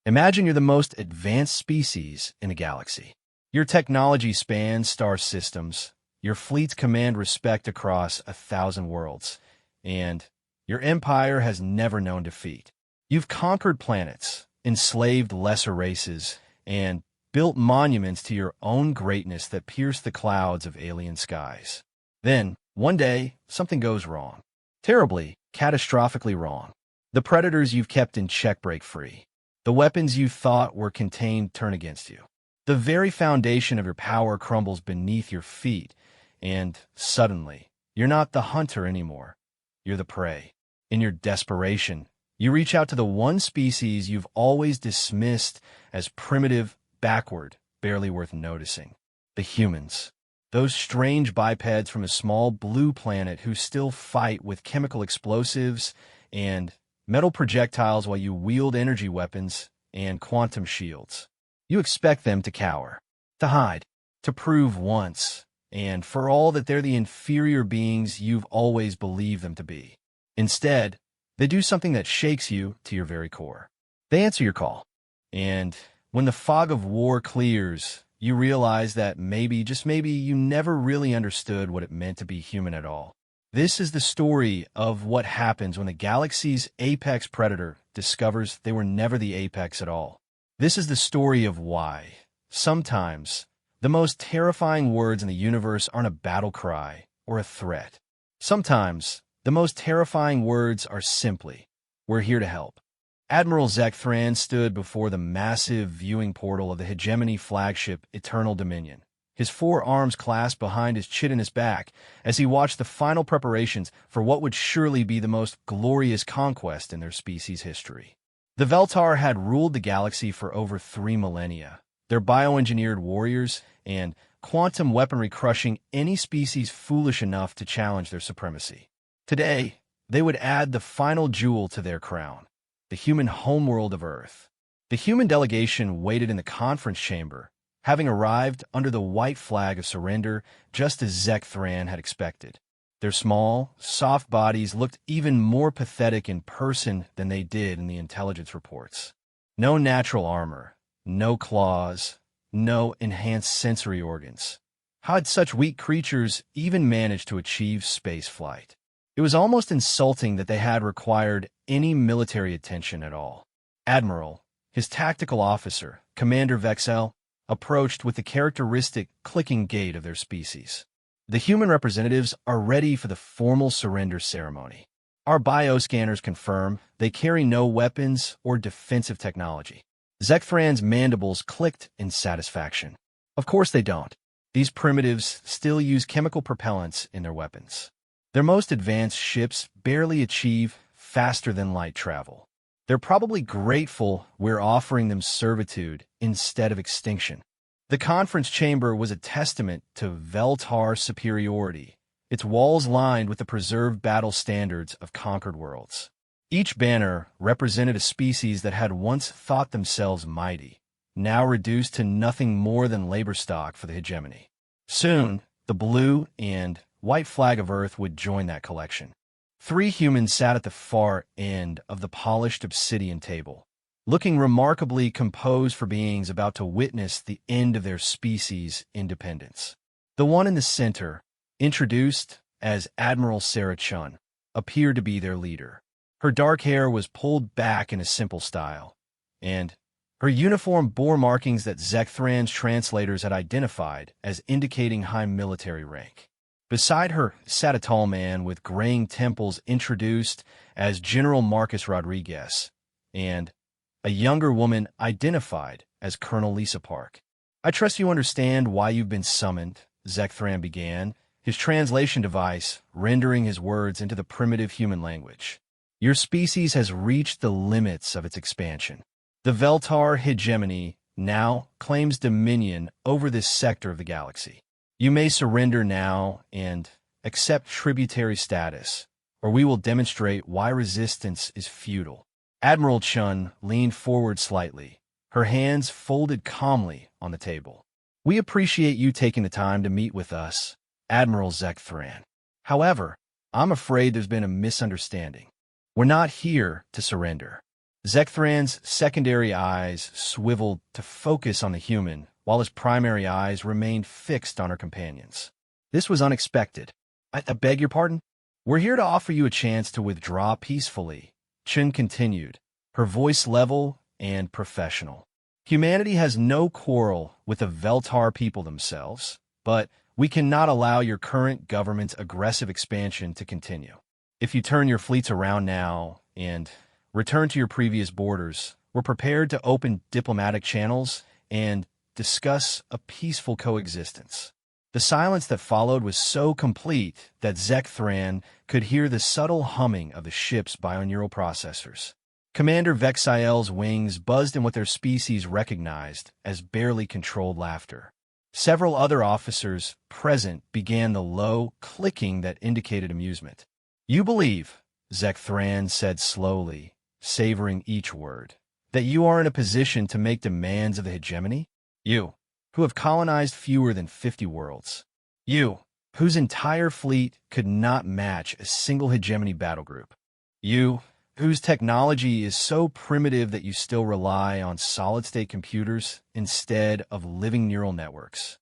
Imagine you're the most advanced species in the galaxy. Your technology spans star systems, your fleets command respect across 1,000 worlds, and your empire has never known defeat. You've conquered planets, enslaved lesser races, and built monuments to your own greatness that pierce the clouds of alien skies. Then, one day, something goes wrong. Terribly, catastrophically wrong. The predators you've kept in check break free. The weapons you thought were contained turn against you. The very foundation of your power crumbles beneath your feet, and suddenly, you're not the hunter anymore. You're the prey. In your desperation, you reach out to the one species you've always dismissed as primitive, backward, barely worth noticing. The humans. Those strange bipeds from a small blue planet who still fight with chemical explosives and metal projectiles while you wield energy weapons and quantum shields. You expect them to cower, to hide, to prove once and for all that they're the inferior beings you've always believed them to be. Instead, they do something that shakes you to your very core. They answer your call. And when the fog of war clears, you realize that maybe, just maybe, you never really understood what it meant to be human at all. This is the story of what happens when the galaxy's apex predator discovers they were never the apex at all. This is the story of why, sometimes, the most terrifying words in the universe aren't a battle cry or a threat. Sometimes, the most terrifying words are simply, "We're here to help." Admiral Zek Thran stood before the massive viewing portal of the Hegemony flagship Eternal Dominion, his 4 arms clasped behind his chitinous back as he watched the final preparations for what would surely be the most glorious conquest in their species' history. The Veltar had ruled the galaxy for over 3 millennia, their bioengineered warriors and quantum weaponry crushing any species foolish enough to challenge their supremacy. Today, they would add the final jewel to their crown, the human homeworld of Earth. The human delegation waited in the conference chamber, having arrived under the white flag of surrender just as Zek Thran had expected. Their small, soft bodies looked even more pathetic in person than they did in the intelligence reports. No natural armor, no claws, no enhanced sensory organs. How had such weak creatures even managed to achieve space flight? It was almost insulting that they had required any military attention at all. Admiral, his tactical officer, Commander Vexel, approached with the characteristic clicking gait of their species. The human representatives are ready for the formal surrender ceremony. Our bioscanners confirm they carry no weapons or defensive technology. Zek Thran's mandibles clicked in satisfaction. Of course they don't. These primitives still use chemical propellants in their weapons. Their most advanced ships barely achieve faster-than-light travel. They're probably grateful we're offering them servitude instead of extinction. The conference chamber was a testament to Veltar superiority, its walls lined with the preserved battle standards of conquered worlds. Each banner represented a species that had once thought themselves mighty, now reduced to nothing more than labor stock for the hegemony. Soon, the blue and white flag of Earth would join that collection. 3 humans sat at the far end of the polished obsidian table, looking remarkably composed for beings about to witness the end of their species' independence. The one in the center, introduced as Admiral Sarah Chun, appeared to be their leader. Her dark hair was pulled back in a simple style, and her uniform bore markings that Zek Thran's translators had identified as indicating high military rank. Beside her sat a tall man with graying temples introduced as General Marcus Rodriguez, and a younger woman identified as Colonel Lisa Park. "I trust you understand why you've been summoned," Zek Thran began, his translation device rendering his words into the primitive human language. "Your species has reached the limits of its expansion. The Veltar hegemony now claims dominion over this sector of the galaxy. You may surrender now and accept tributary status, or we will demonstrate why resistance is futile." Admiral Chun leaned forward slightly, her hands folded calmly on the table. "We appreciate you taking the time to meet with us, Admiral Zek Thran. However, I'm afraid there's been a misunderstanding. We're not here to surrender. Zekthran's secondary eyes swiveled to focus on the human, while his primary eyes remained fixed on her companions. This was unexpected. I beg your pardon? We're here to offer you a chance to withdraw peacefully, Chen continued, her voice level and professional. Humanity has no quarrel with the Veltar people themselves, but we cannot allow your current government's aggressive expansion to continue. If you turn your fleets around now and return to your previous borders, we're prepared to open diplomatic channels and discuss a peaceful coexistence. The silence that followed was so complete that Zekthran could hear the subtle humming of the ship's bioneural processors. Commander Vexiel's wings buzzed in what their species recognized as barely controlled laughter. Several other officers present began the low clicking that indicated amusement. "You believe," Zekthran said slowly, savoring each word, "that you are in a position to make demands of the hegemony? You, who have colonized fewer than 50 worlds. You, whose entire fleet could not match a single hegemony battle group. You, whose technology is so primitive that you still rely on solid-state computers instead of living neural networks."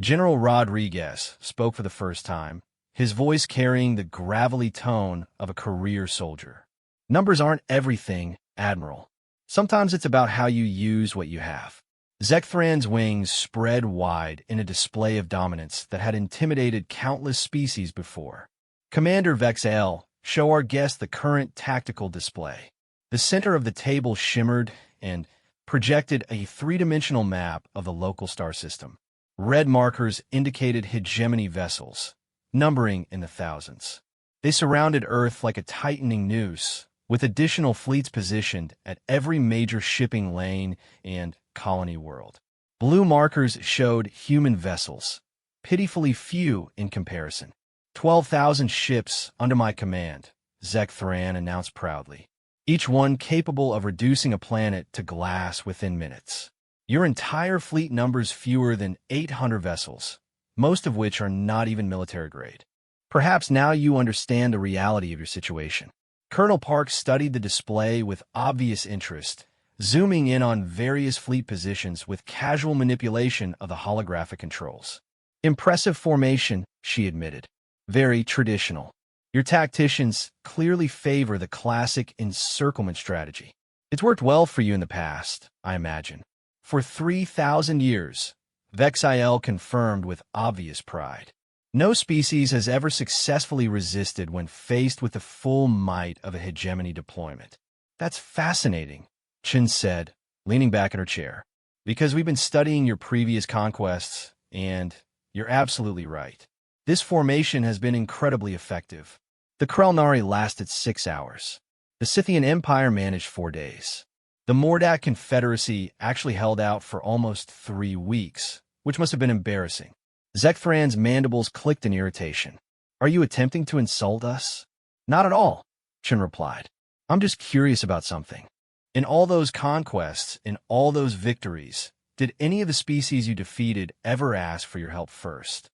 General Rodriguez spoke for the first time, his voice carrying the gravelly tone of a career soldier. "Numbers aren't everything, Admiral. Sometimes it's about how you use what you have." Zekthran's wings spread wide in a display of dominance that had intimidated countless species before. "Commander Vexiel, show our guests the current tactical display." The center of the table shimmered and projected a three-dimensional map of the local star system. Red markers indicated hegemony vessels, numbering in the thousands. They surrounded Earth like a tightening noose, with additional fleets positioned at every major shipping lane and colony world. Blue markers showed human vessels, pitifully few in comparison. 12,000 ships under my command, Zekthran announced proudly, each one capable of reducing a planet to glass within minutes. Your entire fleet numbers fewer than 800 vessels, most of which are not even military grade. Perhaps now you understand the reality of your situation. Colonel Park studied the display with obvious interest, zooming in on various fleet positions with casual manipulation of the holographic controls. "Impressive formation," she admitted. "Very traditional. Your tacticians clearly favor the classic encirclement strategy. It's worked well for you in the past, I imagine." "For 3,000 years, Vexiel confirmed with obvious pride. "No species has ever successfully resisted when faced with the full might of a hegemony deployment." "That's fascinating," Chen said, leaning back in her chair. "Because we've been studying your previous conquests, and you're absolutely right. This formation has been incredibly effective. The Krelnari lasted 6 hours. The Scythian Empire managed 4 days. The Mordak Confederacy actually held out for almost 3 weeks, which must have been embarrassing." Zekthran's mandibles clicked in irritation. "Are you attempting to insult us?" "Not at all," Chen replied. "I'm just curious about something. In all those conquests, in all those victories, did any of the species you defeated ever ask for your help first?"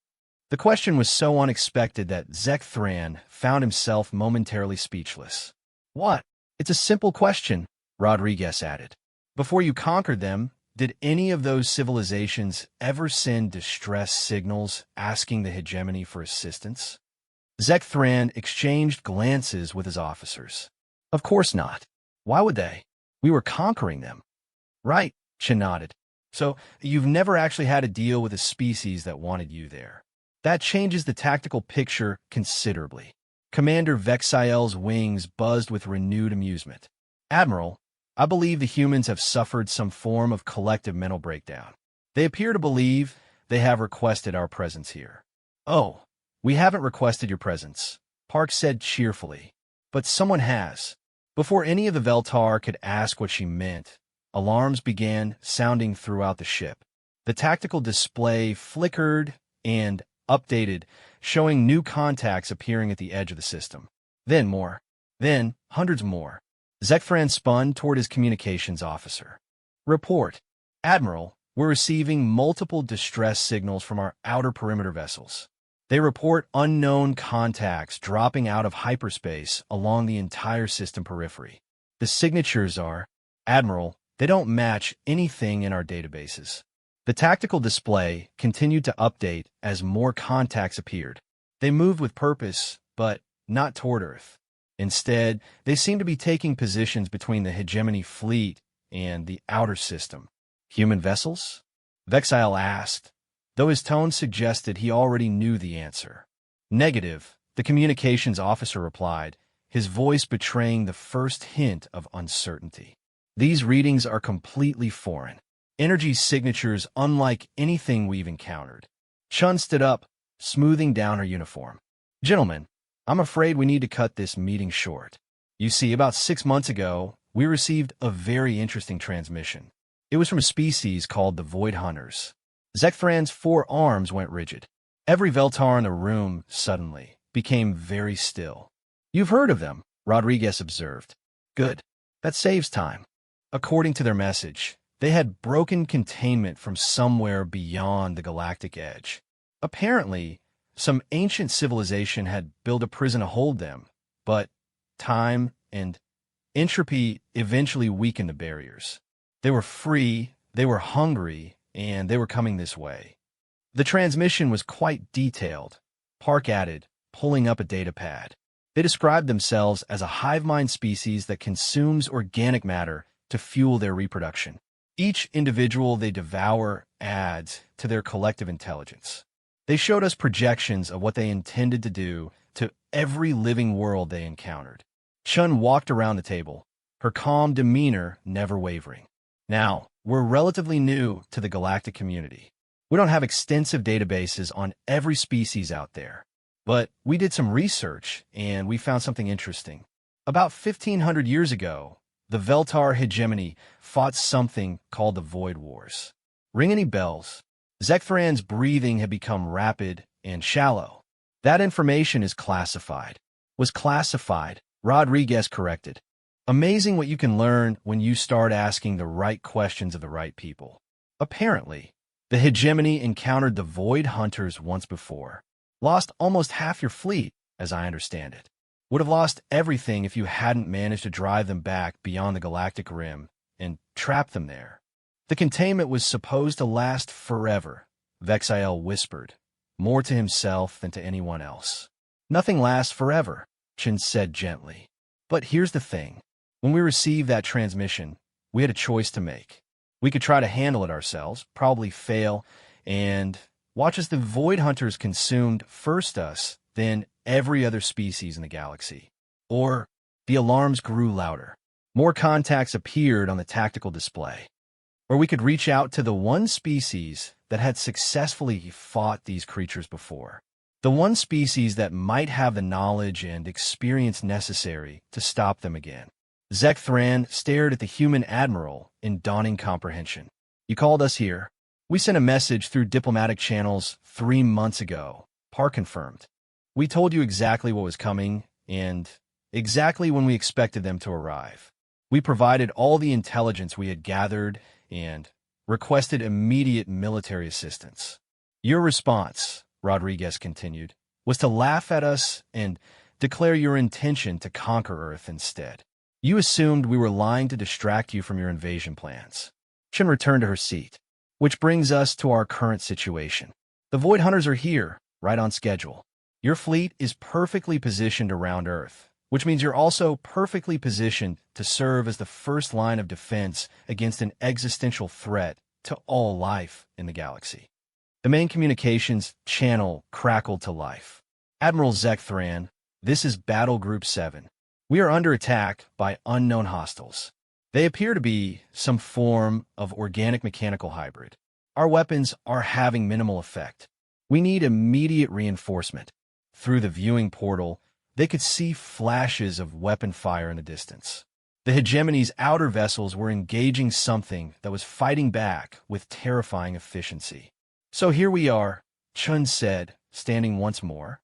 The question was so unexpected that Zekthran found himself momentarily speechless. "What? It's a simple question," Rodriguez added. "Before you conquered them, did any of those civilizations ever send distress signals asking the hegemony for assistance?" Zekthran exchanged glances with his officers. "Of course not. Why would they? We were conquering them." "Right," Chen nodded. "So you've never actually had to deal with a species that wanted you there. That changes the tactical picture considerably." Commander Vexiel's wings buzzed with renewed amusement. "Admiral, I believe the humans have suffered some form of collective mental breakdown. They appear to believe they have requested our presence here." "Oh, we haven't requested your presence," Park said cheerfully. "But someone has." Before any of the Veltar could ask what she meant, alarms began sounding throughout the ship. The tactical display flickered and updated, showing new contacts appearing at the edge of the system. Then more. Then hundreds more. Zekthran spun toward his communications officer. "Report. Admiral, we're receiving multiple distress signals from our outer perimeter vessels. They report unknown contacts dropping out of hyperspace along the entire system periphery. The signatures are, Admiral, they don't match anything in our databases. The tactical display continued to update as more contacts appeared. They moved with purpose, but not toward Earth. Instead, they seemed to be taking positions between the hegemony fleet and the outer system. Human vessels? Vexiel asked, though his tone suggested he already knew the answer. Negative, the communications officer replied, his voice betraying the first hint of uncertainty. These readings are completely foreign. Energy signatures unlike anything we've encountered. Chun stood up, smoothing down her uniform. Gentlemen, I'm afraid we need to cut this meeting short. You see, about 6 months ago, we received a very interesting transmission. It was from a species called the Void Hunters. Zekthran's 4 arms went rigid. Every Veltar in the room, suddenly, became very still. You've heard of them, Rodriguez observed. Good. That saves time. According to their message, they had broken containment from somewhere beyond the galactic edge. Apparently, some ancient civilization had built a prison to hold them, but time and entropy eventually weakened the barriers. They were free, they were hungry, and they were coming this way. The transmission was quite detailed, Park added, pulling up a data pad. They described themselves as a hive mind species that consumes organic matter to fuel their reproduction. Each individual they devour adds to their collective intelligence. They showed us projections of what they intended to do to every living world they encountered. Chun walked around the table, her calm demeanor never wavering. Now, we're relatively new to the galactic community. We don't have extensive databases on every species out there. But we did some research, and we found something interesting. About 1,500 years ago, the Veltar hegemony fought something called the Void Wars. Ring any bells? Zekthran's breathing had become rapid and shallow. That information is classified. Was classified, Rodriguez corrected. Amazing what you can learn when you start asking the right questions of the right people. Apparently, the hegemony encountered the Void Hunters once before. Lost almost half your fleet, as I understand it. Would have lost everything if you hadn't managed to drive them back beyond the galactic rim and trap them there. The containment was supposed to last forever, Vexiel whispered, more to himself than to anyone else. Nothing lasts forever, Chin said gently. But here's the thing. When we received that transmission, we had a choice to make. We could try to handle it ourselves, probably fail, and watch as the Void Hunters consumed first us, then every other species in the galaxy. Or the alarms grew louder. More contacts appeared on the tactical display. Or we could reach out to the one species that had successfully fought these creatures before. The one species that might have the knowledge and experience necessary to stop them again. Zekthran stared at the human admiral in dawning comprehension. You called us here. We sent a message through diplomatic channels 3 months ago, Park confirmed. We told you exactly what was coming and exactly when we expected them to arrive. We provided all the intelligence we had gathered and requested immediate military assistance. Your response, Rodriguez continued, was to laugh at us and declare your intention to conquer Earth instead. You assumed we were lying to distract you from your invasion plans. Chen returned to her seat. Which brings us to our current situation. The Void Hunters are here, right on schedule. Your fleet is perfectly positioned around Earth, which means you're also perfectly positioned to serve as the first line of defense against an existential threat to all life in the galaxy. The main communications channel crackled to life. Admiral Zekthran, this is Battle Group 7. We are under attack by unknown hostiles. They appear to be some form of organic-mechanical hybrid. Our weapons are having minimal effect. We need immediate reinforcement. Through the viewing portal, they could see flashes of weapon fire in the distance. The hegemony's outer vessels were engaging something that was fighting back with terrifying efficiency. So here we are, Chun said, standing once more.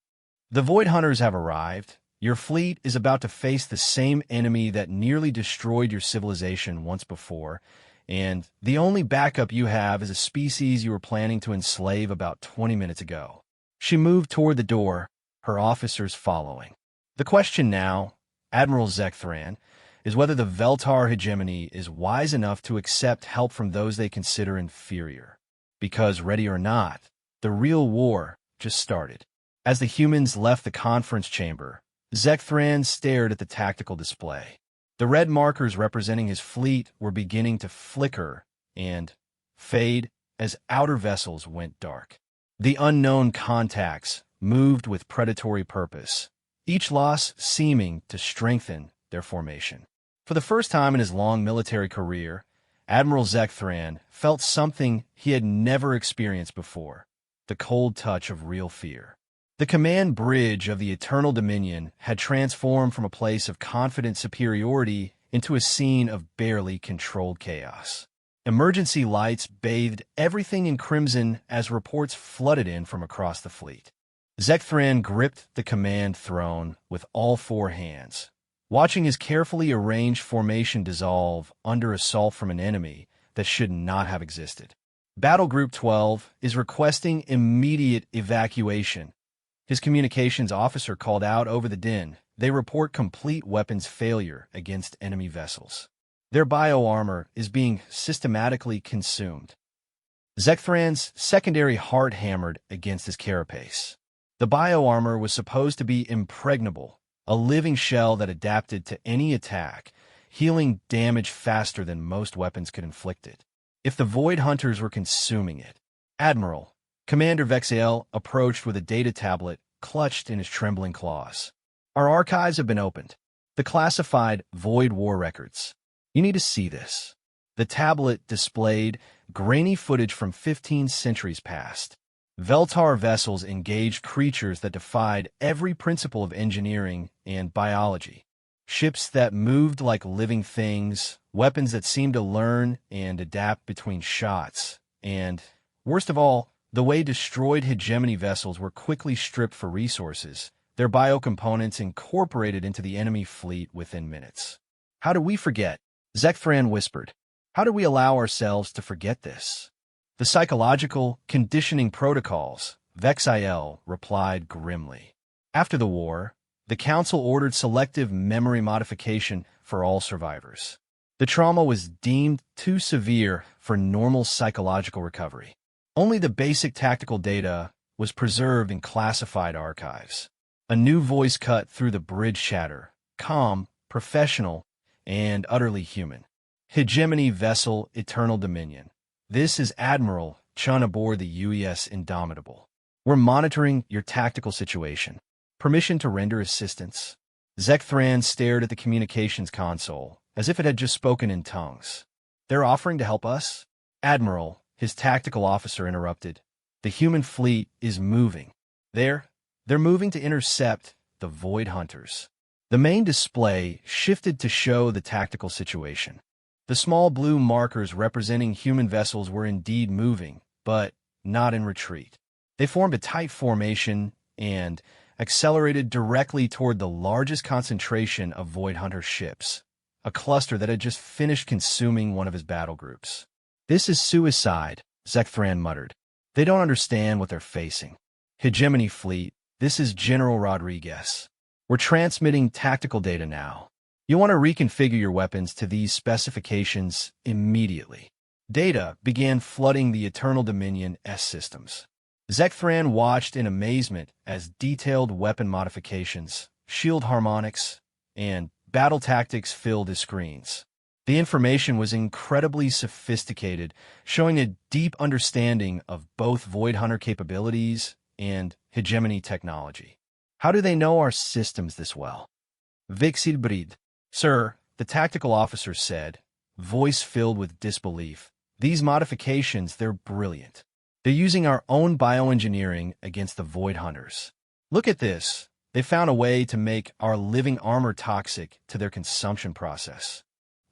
The Void Hunters have arrived. Your fleet is about to face the same enemy that nearly destroyed your civilization once before, and the only backup you have is a species you were planning to enslave about 20 minutes ago. She moved toward the door, her officers following. The question now, Admiral Zekthran, is whether the Veltar hegemony is wise enough to accept help from those they consider inferior. Because, ready or not, the real war just started. As the humans left the conference chamber, Zekthran stared at the tactical display. The red markers representing his fleet were beginning to flicker and fade as outer vessels went dark. The unknown contacts moved with predatory purpose, each loss seeming to strengthen their formation. For the first time in his long military career, Admiral Zekthran felt something he had never experienced before, the cold touch of real fear. The command bridge of the Eternal Dominion had transformed from a place of confident superiority into a scene of barely controlled chaos. Emergency lights bathed everything in crimson as reports flooded in from across the fleet. Zekthran gripped the command throne with all four hands, watching his carefully arranged formation dissolve under assault from an enemy that should not have existed. Battle Group 12 is requesting immediate evacuation. His communications officer called out over the din. They report complete weapons failure against enemy vessels. Their bioarmor is being systematically consumed. Zekthran's secondary heart hammered against his carapace. The bioarmor was supposed to be impregnable, a living shell that adapted to any attack, healing damage faster than most weapons could inflict it. If the Void Hunters were consuming it, Admiral, Commander Vexiel approached with a data tablet clutched in his trembling claws. Our archives have been opened. The classified Void War records. You need to see this. The tablet displayed grainy footage from 15 centuries past. Veltar vessels engaged creatures that defied every principle of engineering and biology. Ships that moved like living things, weapons that seemed to learn and adapt between shots, and, worst of all, the way destroyed hegemony vessels were quickly stripped for resources, their biocomponents incorporated into the enemy fleet within minutes. How do we forget? Zekthran whispered. How do we allow ourselves to forget this? The psychological conditioning protocols, Vexiel replied grimly. After the war, the Council ordered selective memory modification for all survivors. The trauma was deemed too severe for normal psychological recovery. Only the basic tactical data was preserved in classified archives. A new voice cut through the bridge chatter, calm, professional, and utterly human. Hegemony Vessel Eternal Dominion. This is Admiral Chun aboard the UES Indomitable. We're monitoring your tactical situation. Permission to render assistance. Zekthran stared at the communications console, as if it had just spoken in tongues. They're offering to help us? Admiral, his tactical officer interrupted. The human fleet is moving. They're moving to intercept the Void Hunters. The main display shifted to show the tactical situation. The small blue markers representing human vessels were indeed moving, but not in retreat. They formed a tight formation and accelerated directly toward the largest concentration of Void Hunter ships, a cluster that had just finished consuming one of his battle groups. This is suicide, Zekthran muttered. They don't understand what they're facing. Hegemony Fleet, this is General Rodriguez. We're transmitting tactical data now. You want to reconfigure your weapons to these specifications immediately. Data began flooding the Eternal Dominion S systems. Zekthran watched in amazement as detailed weapon modifications, shield harmonics, and battle tactics filled his screens. The information was incredibly sophisticated, showing a deep understanding of both Void Hunter capabilities and hegemony technology. How do they know our systems this well? Vixid, sir, the tactical officer said, voice filled with disbelief. These modifications, they're brilliant. They're using our own bioengineering against the Void Hunters. Look at this. They found a way to make our living armor toxic to their consumption process.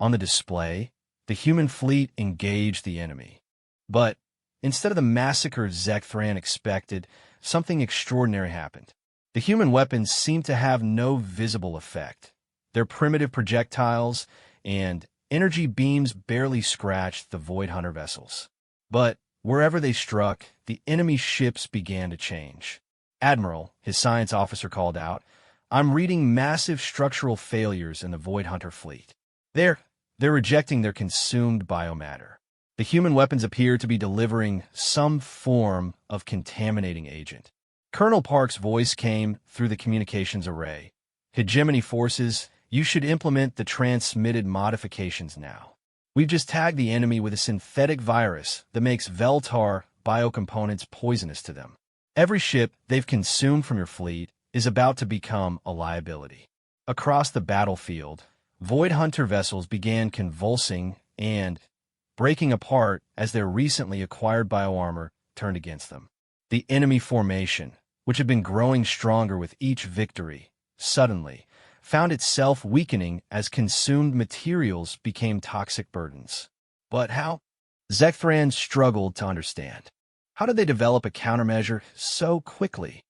On the display, the human fleet engaged the enemy. But instead of the massacre Zekthran expected, something extraordinary happened. The human weapons seemed to have no visible effect. Their primitive projectiles and energy beams barely scratched the Void Hunter vessels. But wherever they struck, the enemy ships began to change. Admiral, his science officer called out, I'm reading massive structural failures in the Void Hunter fleet. They're, they're rejecting their consumed biomatter. The human weapons appear to be delivering some form of contaminating agent. Colonel Park's voice came through the communications array. Hegemony forces, you should implement the transmitted modifications now. We've just tagged the enemy with a synthetic virus that makes Veltar biocomponents poisonous to them. Every ship they've consumed from your fleet is about to become a liability. Across the battlefield, Void Hunter vessels began convulsing and breaking apart as their recently acquired bioarmor turned against them. The enemy formation, which had been growing stronger with each victory, suddenly found itself weakening as consumed materials became toxic burdens. But how? Zekthran struggled to understand. How did they develop a countermeasure so quickly?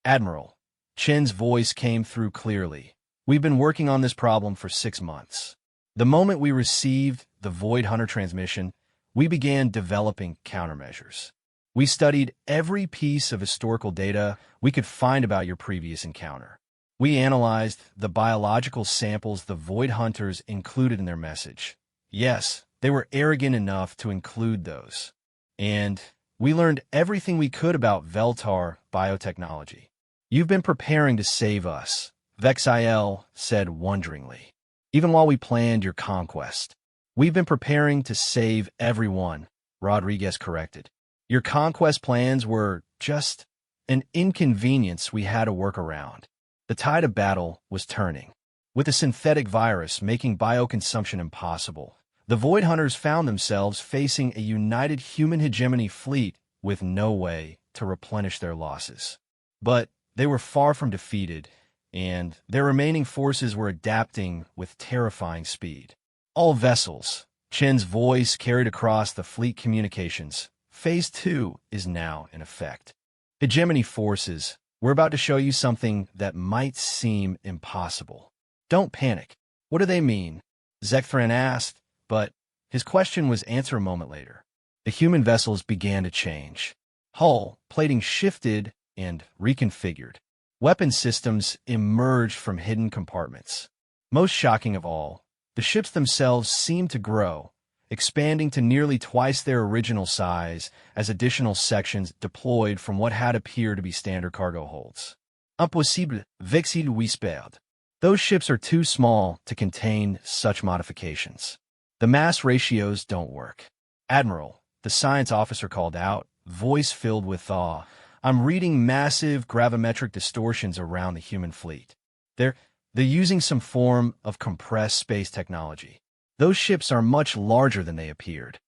Admiral, Chen's voice came through clearly. We've been working on this problem for 6 months. The moment we received the Void Hunter transmission, we began developing countermeasures. We studied every piece of historical data we could find about your previous encounter. We analyzed the biological samples the Void Hunters included in their message. Yes, they were arrogant enough to include those. And we learned everything we could about Veltar biotechnology. You've been preparing to save us, Vexiel said wonderingly. Even while we planned your conquest. We've been preparing to save everyone, Rodriguez corrected. Your conquest plans were just an inconvenience we had to work around. The tide of battle was turning. With a synthetic virus making bioconsumption impossible, the Void Hunters found themselves facing a united human hegemony fleet with no way to replenish their losses. But they were far from defeated, and their remaining forces were adapting with terrifying speed. All vessels, Chen's voice carried across the fleet communications. Phase 2 is now in effect. Hegemony forces, we're about to show you something that might seem impossible. Don't panic. What do they mean? Zekthran asked, but his question was answered a moment later. The human vessels began to change. Hull plating shifted and reconfigured. Weapon systems emerged from hidden compartments. Most shocking of all, the ships themselves seemed to grow, expanding to nearly twice their original size as additional sections deployed from what had appeared to be standard cargo holds. Impossible, Vexil whispered. Those ships are too small to contain such modifications. The mass ratios don't work. Admiral, the science officer called out, voice filled with awe. I'm reading massive gravimetric distortions around the human fleet. They're using some form of compressed space technology. Those ships are much larger than they appeared.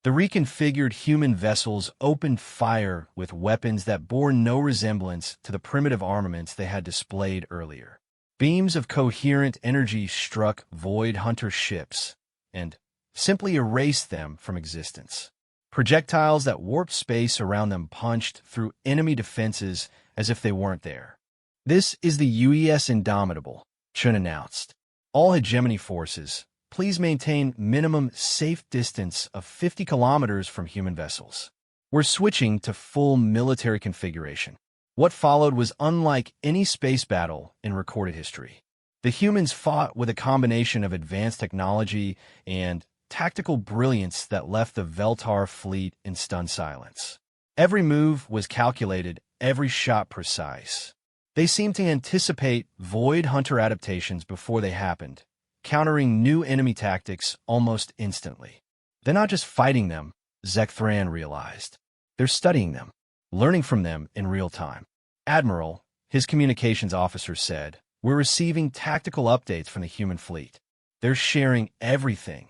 The reconfigured human vessels opened fire with weapons that bore no resemblance to the primitive armaments they had displayed earlier. Beams of coherent energy struck Void Hunter ships and simply erased them from existence. Projectiles that warped space around them punched through enemy defenses as if they weren't there. This is the UES Indomitable, Chun announced. All hegemony forces, please maintain minimum safe distance of 50 kilometers from human vessels. We're switching to full military configuration. What followed was unlike any space battle in recorded history. The humans fought with a combination of advanced technology and tactical brilliance that left the Veltar fleet in stunned silence. Every move was calculated, every shot precise. They seemed to anticipate Void Hunter adaptations before they happened, countering new enemy tactics almost instantly. They're not just fighting them, Zekthran realized. They're studying them, learning from them in real time. Admiral, his communications officer said, we're receiving tactical updates from the human fleet. They're sharing everything.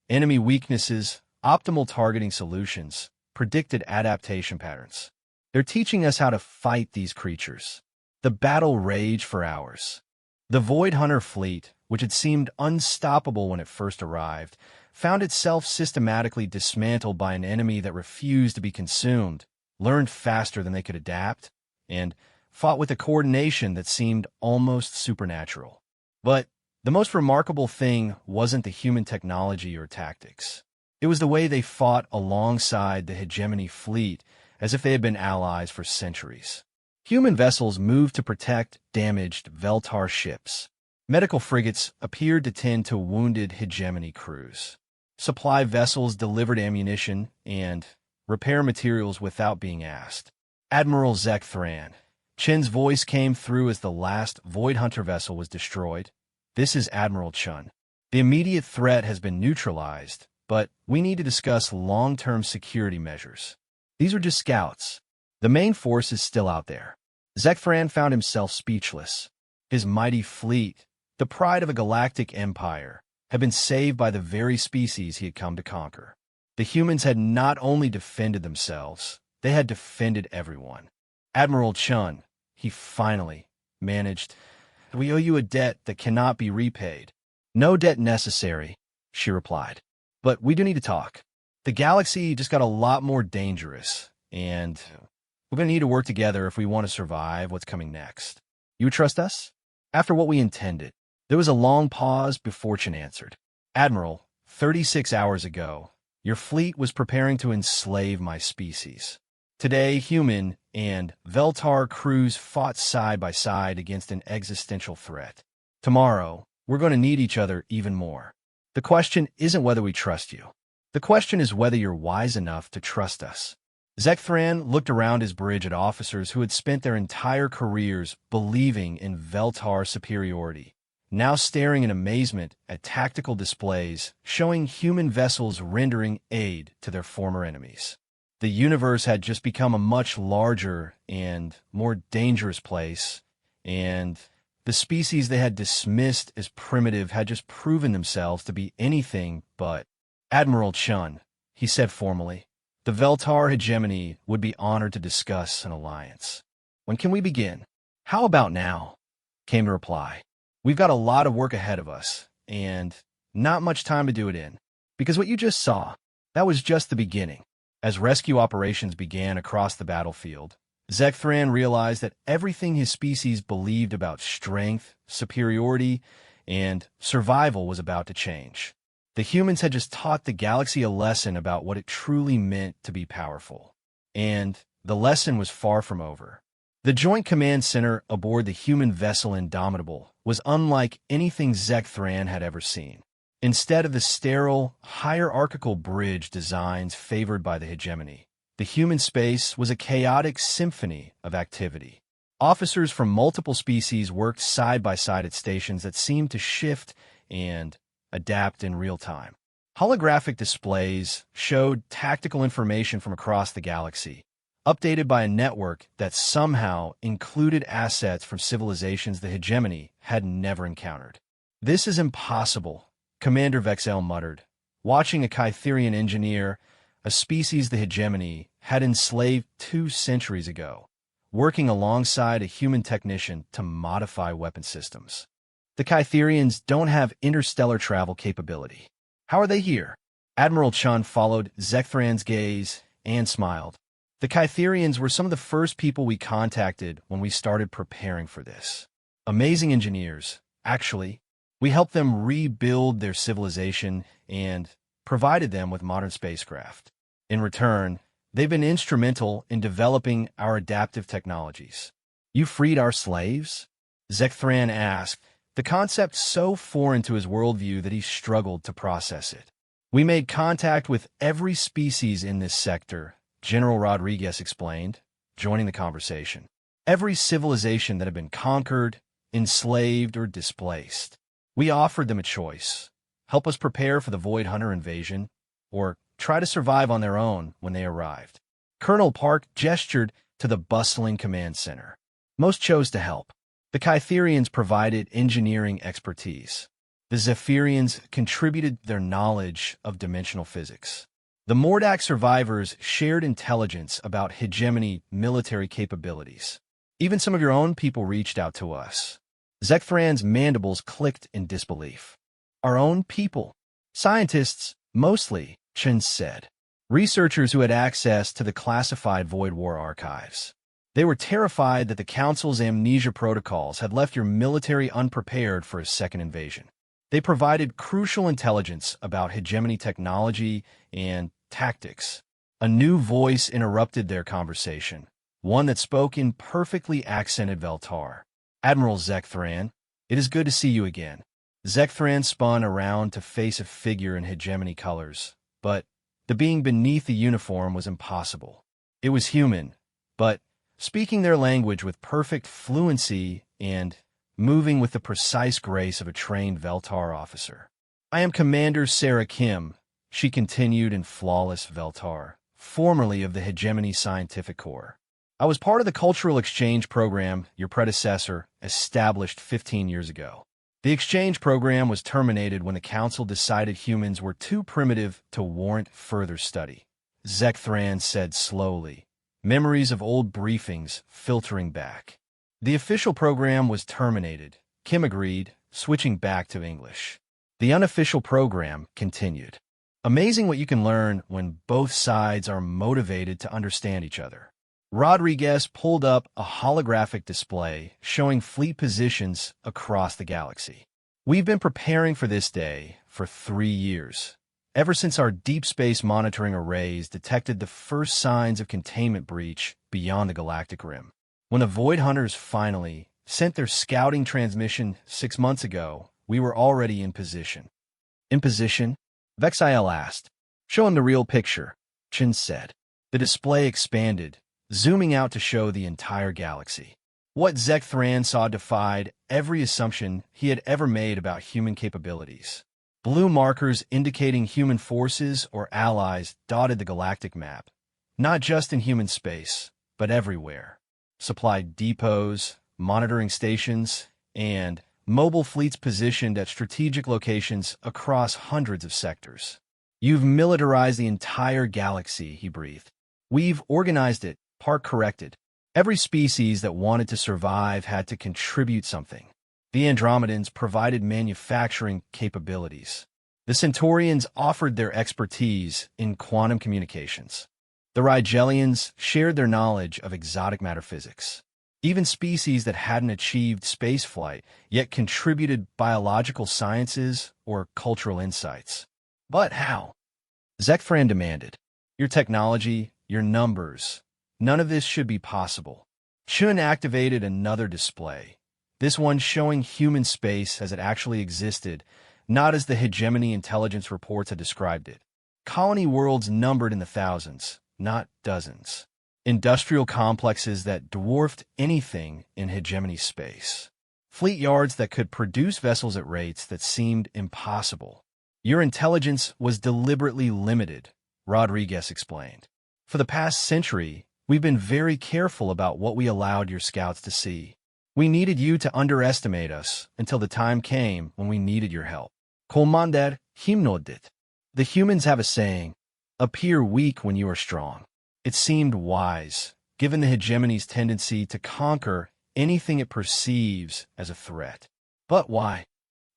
Enemy weaknesses, optimal targeting solutions, predicted adaptation patterns. They're teaching us how to fight these creatures. The battle raged for hours. The Void Hunter fleet, which had seemed unstoppable when it first arrived, found itself systematically dismantled by an enemy that refused to be consumed, learned faster than they could adapt, and fought with a coordination that seemed almost supernatural. But the most remarkable thing wasn't the human technology or tactics. It was the way they fought alongside the hegemony fleet as if they had been allies for centuries. Human vessels moved to protect damaged Veltar ships. Medical frigates appeared to tend to wounded hegemony crews. Supply vessels delivered ammunition and repair materials without being asked. Admiral Zek Thran. Chen's voice came through as the last Void Hunter vessel was destroyed. This is Admiral Chun. The immediate threat has been neutralized, but we need to discuss long-term security measures. These are just scouts. The main force is still out there. Zek Thran found himself speechless. His mighty fleet, the pride of a galactic empire, had been saved by the very species he had come to conquer. The humans had not only defended themselves, they had defended everyone. Admiral Chun, he finally managed. We owe you a debt that cannot be repaid. No debt necessary, she replied. But we do need to talk. The galaxy just got a lot more dangerous, and we're going to need to work together if we want to survive what's coming next. You would trust us? After what we intended. There was a long pause before Chen answered. Admiral, 36 hours ago, your fleet was preparing to enslave my species. Today, human and Veltar crews fought side by side against an existential threat. Tomorrow, we're going to need each other even more. The question isn't whether we trust you. The question is whether you're wise enough to trust us. Zek Thran looked around his bridge at officers who had spent their entire careers believing in Veltar superiority, now staring in amazement at tactical displays showing human vessels rendering aid to their former enemies. The universe had just become a much larger and more dangerous place, and the species they had dismissed as primitive had just proven themselves to be anything but. Admiral Chun, he said formally, the Veltar hegemony would be honored to discuss an alliance. When can we begin? How about now? Came the reply. We've got a lot of work ahead of us, and not much time to do it in. Because what you just saw, that was just the beginning. As rescue operations began across the battlefield, Zek Thran realized that everything his species believed about strength, superiority, and survival was about to change. The humans had just taught the galaxy a lesson about what it truly meant to be powerful. And the lesson was far from over. The Joint Command Center aboard the human vessel Indomitable was unlike anything Zek Thran had ever seen. Instead of the sterile, hierarchical bridge designs favored by the hegemony, the human space was a chaotic symphony of activity. Officers from multiple species worked side by side at stations that seemed to shift and adapt in real time. Holographic displays showed tactical information from across the galaxy, updated by a network that somehow included assets from civilizations the hegemony had never encountered. This is impossible, Commander Vexel muttered, watching a Kytherian engineer, a species the hegemony had enslaved 2 centuries ago, working alongside a human technician to modify weapon systems. The Kytherians don't have interstellar travel capability. How are they here? Admiral Chun followed Zek Thran's gaze and smiled. The Kytherians were some of the first people we contacted when we started preparing for this. Amazing engineers, actually. We helped them rebuild their civilization and provided them with modern spacecraft. In return, they've been instrumental in developing our adaptive technologies. You freed our slaves? Zek Thran asked, the concept so foreign to his worldview that he struggled to process it. We made contact with every species in this sector, General Rodriguez explained, joining the conversation. Every civilization that had been conquered, enslaved, or displaced. We offered them a choice. Help us prepare for the Void Hunter invasion, or try to survive on their own when they arrived. Colonel Park gestured to the bustling command center. Most chose to help. The Kytherians provided engineering expertise. The Zephyrians contributed their knowledge of dimensional physics. The Mordak survivors shared intelligence about hegemony military capabilities. Even some of your own people reached out to us. Zek Thran's mandibles clicked in disbelief. Our own people? Scientists, mostly, Chen said. Researchers who had access to the classified Void War archives. They were terrified that the Council's amnesia protocols had left your military unprepared for a second invasion. They provided crucial intelligence about hegemony technology and tactics. A new voice interrupted their conversation, one that spoke in perfectly accented Veltar. Admiral Zek Thran, It is good to see you again. Zekthran spun around to face a figure in hegemony colors, but the being beneath the uniform was impossible. It was human, but speaking their language with perfect fluency and moving with the precise grace of a trained Veltar officer. I am Commander Sarah Kim, she continued in flawless Veltar, formerly of the Hegemony Scientific Corps. I was part of the cultural exchange program your predecessor established 15 years ago. The exchange program was terminated when the council decided humans were too primitive to warrant further study. Zekthran said slowly, memories of old briefings filtering back. The official program was terminated, Kim agreed, switching back to English. The unofficial program continued. Amazing what you can learn when both sides are motivated to understand each other. Rodriguez pulled up a holographic display showing fleet positions across the galaxy. We've been preparing for this day for 3 years, ever since our deep space monitoring arrays detected the first signs of containment breach beyond the galactic rim. When the Void Hunters finally sent their scouting transmission 6 months ago, we were already in position. In position? Vexiel asked. Show him the real picture, Chin said. The display expanded, zooming out to show the entire galaxy. What Zekthran saw defied every assumption he had ever made about human capabilities. Blue markers indicating human forces or allies dotted the galactic map, not just in human space, but everywhere. Supply depots, monitoring stations, and mobile fleets positioned at strategic locations across hundreds of sectors. You've militarized the entire galaxy, he breathed. We've organized it, Park corrected. Every species that wanted to survive had to contribute something. The Andromedans provided manufacturing capabilities. The Centaurians offered their expertise in quantum communications. The Rigelians shared their knowledge of exotic matter physics. Even species that hadn't achieved spaceflight yet contributed biological sciences or cultural insights. But how? Zekthran demanded. Your technology, your numbers. None of this should be possible. Chun activated another display, this one showing human space as it actually existed, not as the hegemony intelligence reports had described it. Colony worlds numbered in the thousands, not dozens. Industrial complexes that dwarfed anything in hegemony space. Fleet yards that could produce vessels at rates that seemed impossible. Your intelligence was deliberately limited, Rodriguez explained. For the past century, we've been very careful about what we allowed your scouts to see. We needed you to underestimate us until the time came when we needed your help. Commander Himnodit. The humans have a saying, appear weak when you are strong. It seemed wise, given the hegemony's tendency to conquer anything it perceives as a threat. But why?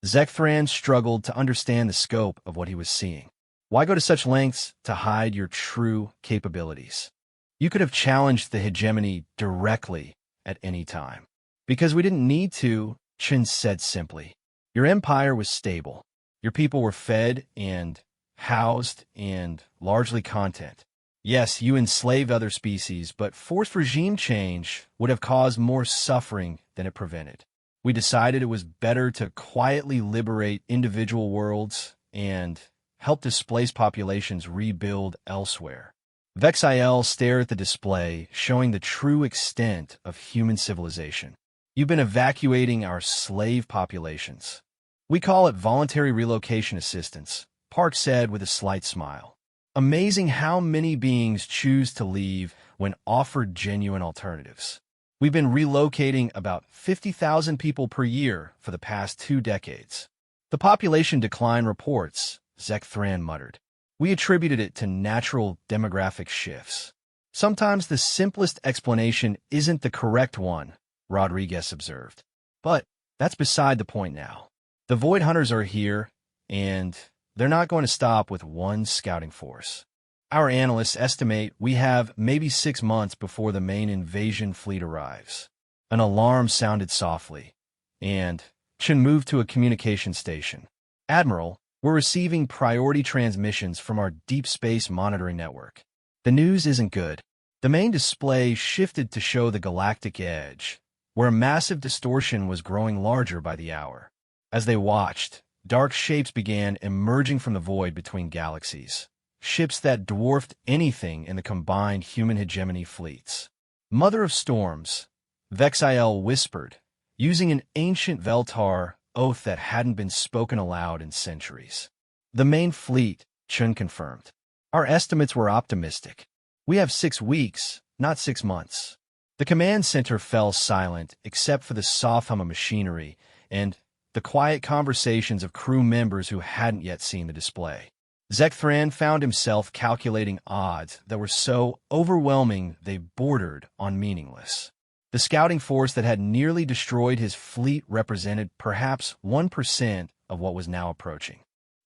Zekthran struggled to understand the scope of what he was seeing. Why go to such lengths to hide your true capabilities? You could have challenged the hegemony directly at any time. Because we didn't need to, Chin said simply. Your empire was stable. Your people were fed and housed and largely content. Yes, you enslaved other species, but forced regime change would have caused more suffering than it prevented. We decided it was better to quietly liberate individual worlds and help displaced populations rebuild elsewhere. Vexiel stared at the display, showing the true extent of human civilization. You've been evacuating our slave populations. We call it voluntary relocation assistance, Park said with a slight smile. Amazing how many beings choose to leave when offered genuine alternatives. We've been relocating about 50,000 people per year for the past 2 decades. The population decline reports, Zekthran muttered. We attributed it to natural demographic shifts. Sometimes the simplest explanation isn't the correct one, Rodriguez observed. But that's beside the point now. The Void Hunters are here, and they're not going to stop with one scouting force. Our analysts estimate we have maybe 6 months before the main invasion fleet arrives. An alarm sounded softly, and Chin moved to a communication station. Admiral, we're receiving priority transmissions from our deep space monitoring network. The news isn't good. The main display shifted to show the galactic edge, where a massive distortion was growing larger by the hour. As they watched, dark shapes began emerging from the void between galaxies, ships that dwarfed anything in the combined human hegemony fleets. Mother of Storms, Vexiel whispered, using an ancient Veltar oath that hadn't been spoken aloud in centuries. The main fleet, Chun confirmed. Our estimates were optimistic. We have 6 weeks, not 6 months. The command center fell silent except for the soft hum of machinery and the quiet conversations of crew members who hadn't yet seen the display. Zekthran found himself calculating odds that were so overwhelming they bordered on meaningless. The scouting force that had nearly destroyed his fleet represented perhaps 1% of what was now approaching.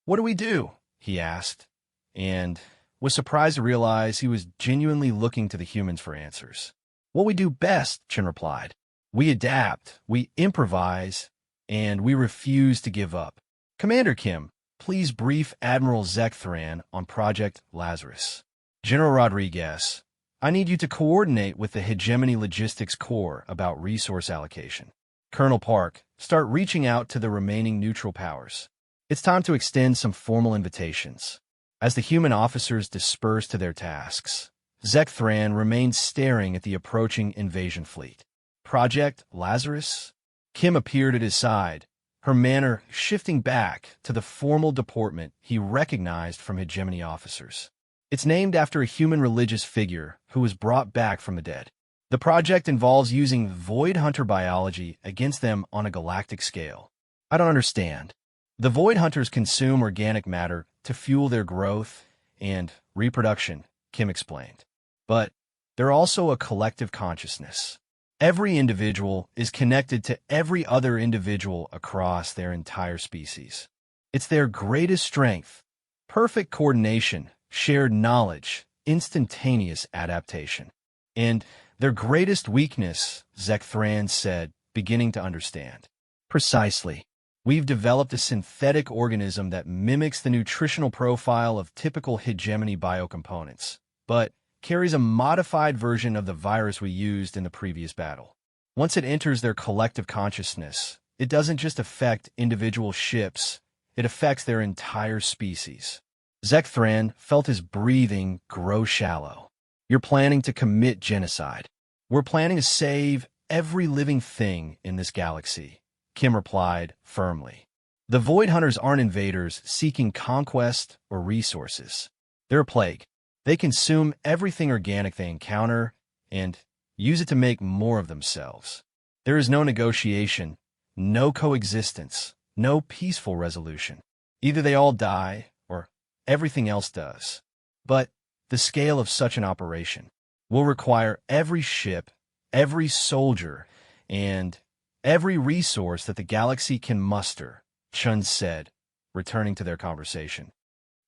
"What do we do?" he asked, and was surprised to realize he was genuinely looking to the humans for answers. "What we do best," Chen replied. "We adapt, we improvise, and we refuse to give up. Commander Kim, please brief Admiral Zekthran on Project Lazarus." "General Rodriguez, I need you to coordinate with the Hegemony Logistics Corps about resource allocation. Colonel Park, start reaching out to the remaining neutral powers. It's time to extend some formal invitations." As the human officers dispersed to their tasks, Zekthran remained staring at the approaching invasion fleet. "Project Lazarus?" Kim appeared at his side, her manner shifting back to the formal deportment he recognized from hegemony officers. "It's named after a human religious figure who was brought back from the dead. The project involves using Void Hunter biology against them on a galactic scale." "I don't understand." "The Void Hunters consume organic matter to fuel their growth and reproduction," Kim explained. "But they're also a collective consciousness. Every individual is connected to every other individual across their entire species. It's their greatest strength, perfect coordination, shared knowledge, instantaneous adaptation. And their greatest weakness," Zekthran said, beginning to understand. "Precisely. We've developed a synthetic organism that mimics the nutritional profile of typical hegemony biocomponents, but carries a modified version of the virus we used in the previous battle. Once it enters their collective consciousness, it doesn't just affect individual ships, it affects their entire species." Zekthran felt his breathing grow shallow. "You're planning to commit genocide." "We're planning to save every living thing in this galaxy," Kim replied firmly. "The Void Hunters aren't invaders seeking conquest or resources. They're a plague. They consume everything organic they encounter and use it to make more of themselves. There is no negotiation, no coexistence, no peaceful resolution. Either they all die or everything else does. But the scale of such an operation will require every ship, every soldier, and every resource that the galaxy can muster," Chun said, returning to their conversation.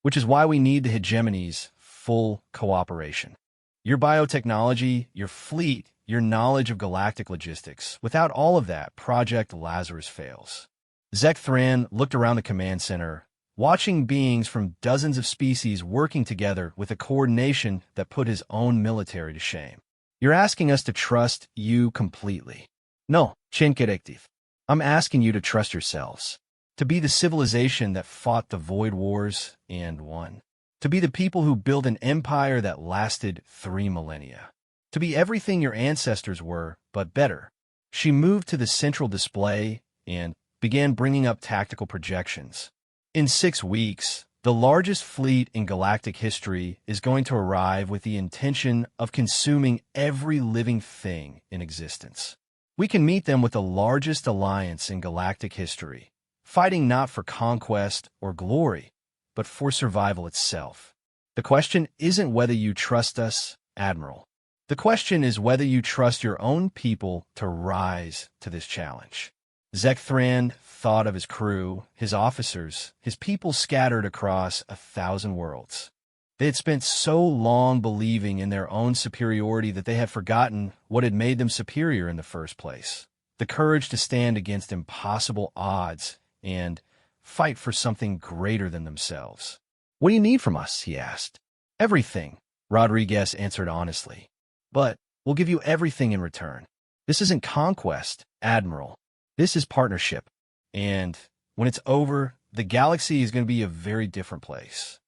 "Which is why we need the hegemony's full cooperation. Your biotechnology, your fleet, your knowledge of galactic logistics. Without all of that, Project Lazarus fails." Zekthran looked around the command center, watching beings from dozens of species working together with a coordination that put his own military to shame. "You're asking us to trust you completely." "No, Chen Corrective. I'm asking you to trust yourselves. To be the civilization that fought the Void Wars and won. To be the people who built an empire that lasted 3 millennia. To be everything your ancestors were, but better." She moved to the central display and began bringing up tactical projections. "In 6 weeks, the largest fleet in galactic history is going to arrive with the intention of consuming every living thing in existence. We can meet them with the largest alliance in galactic history, fighting not for conquest or glory, but for survival itself. The question isn't whether you trust us, Admiral. The question is whether you trust your own people to rise to this challenge." Zekthran thought of his crew, his officers, his people scattered across 1,000 worlds. They had spent so long believing in their own superiority that they had forgotten what had made them superior in the first place. The courage to stand against impossible odds and fight for something greater than themselves. "What do you need from us?" he asked. "Everything," Rodriguez answered honestly. "But we'll give you everything in return. This isn't conquest, Admiral. This is partnership. And when it's over, the galaxy is going to be a very different place.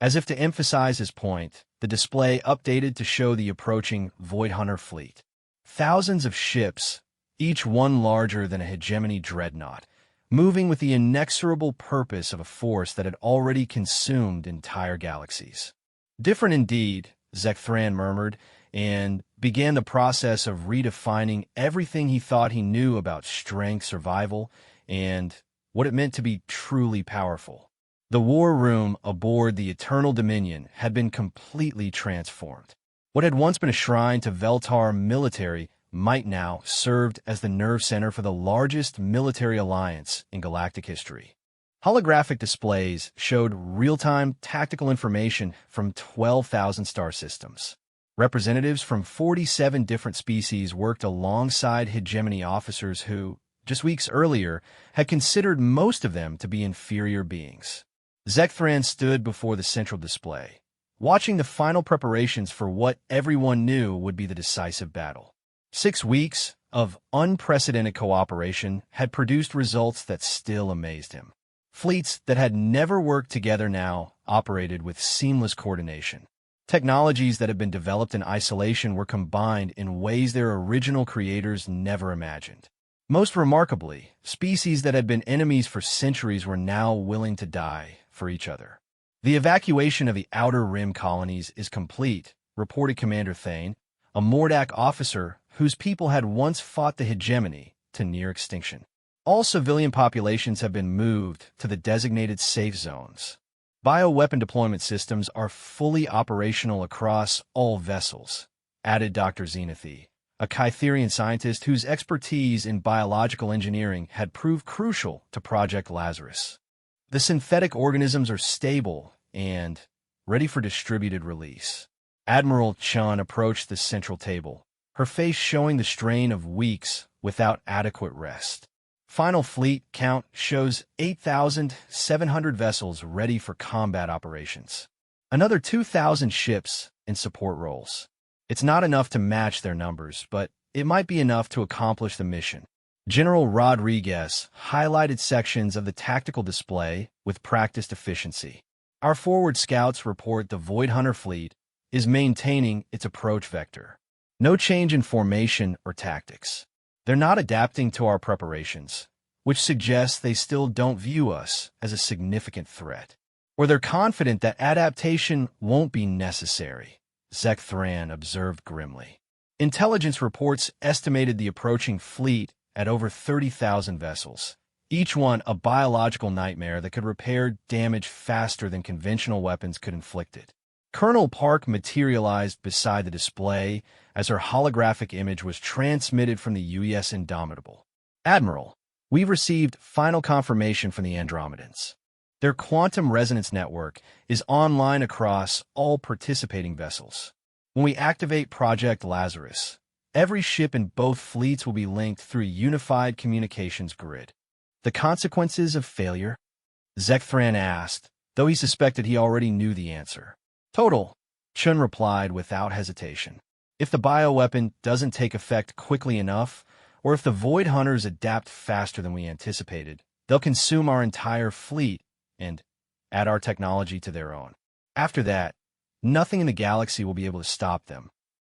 As if to emphasize his point, the display updated to show the approaching Void Hunter fleet. Thousands of ships, each one larger than a hegemony dreadnought, moving with the inexorable purpose of a force that had already consumed entire galaxies. Different indeed, Zekthran murmured, and began the process of redefining everything he thought he knew about strength, survival, and what it meant to be truly powerful. The war room aboard the Eternal Dominion had been completely transformed. What had once been a shrine to Veltar military might now served as the nerve center for the largest military alliance in galactic history. Holographic displays showed real-time tactical information from 12,000 star systems. Representatives from 47 different species worked alongside hegemony officers who, just weeks earlier, had considered most of them to be inferior beings. Zekthran stood before the central display, watching the final preparations for what everyone knew would be the decisive battle. 6 weeks of unprecedented cooperation had produced results that still amazed him. Fleets that had never worked together now operated with seamless coordination. Technologies that had been developed in isolation were combined in ways their original creators never imagined. Most remarkably, species that had been enemies for centuries were now willing to die for each other. The evacuation of the Outer Rim colonies is complete, reported Commander Thane, a Mordak officer whose people had once fought the hegemony to near extinction. All civilian populations have been moved to the designated safe zones. Bioweapon deployment systems are fully operational across all vessels, added Dr. Xenothy, a Kytherian scientist whose expertise in biological engineering had proved crucial to Project Lazarus. The synthetic organisms are stable and ready for distributed release. Admiral Chun approached the central table, her face showing the strain of weeks without adequate rest. Final fleet count shows 8,700 vessels ready for combat operations. Another 2,000 ships in support roles. It's not enough to match their numbers, but it might be enough to accomplish the mission. General Rodriguez highlighted sections of the tactical display with practiced efficiency. Our forward scouts report the Void Hunter fleet is maintaining its approach vector. No change in formation or tactics. They're not adapting to our preparations, which suggests they still don't view us as a significant threat. Or they're confident that adaptation won't be necessary, Zekthran observed grimly. Intelligence reports estimated the approaching fleet at over 30,000 vessels, each one a biological nightmare that could repair damage faster than conventional weapons could inflict it. Colonel Park materialized beside the display as her holographic image was transmitted from the UES Indomitable. Admiral, we've received final confirmation from the Andromedans. Their quantum resonance network is online across all participating vessels. When we activate Project Lazarus, every ship in both fleets will be linked through a unified communications grid. The consequences of failure? Zekthran asked, though he suspected he already knew the answer. Total, Chun replied without hesitation. If the bioweapon doesn't take effect quickly enough, or if the Void Hunters adapt faster than we anticipated, they'll consume our entire fleet and add our technology to their own. After that, nothing in the galaxy will be able to stop them.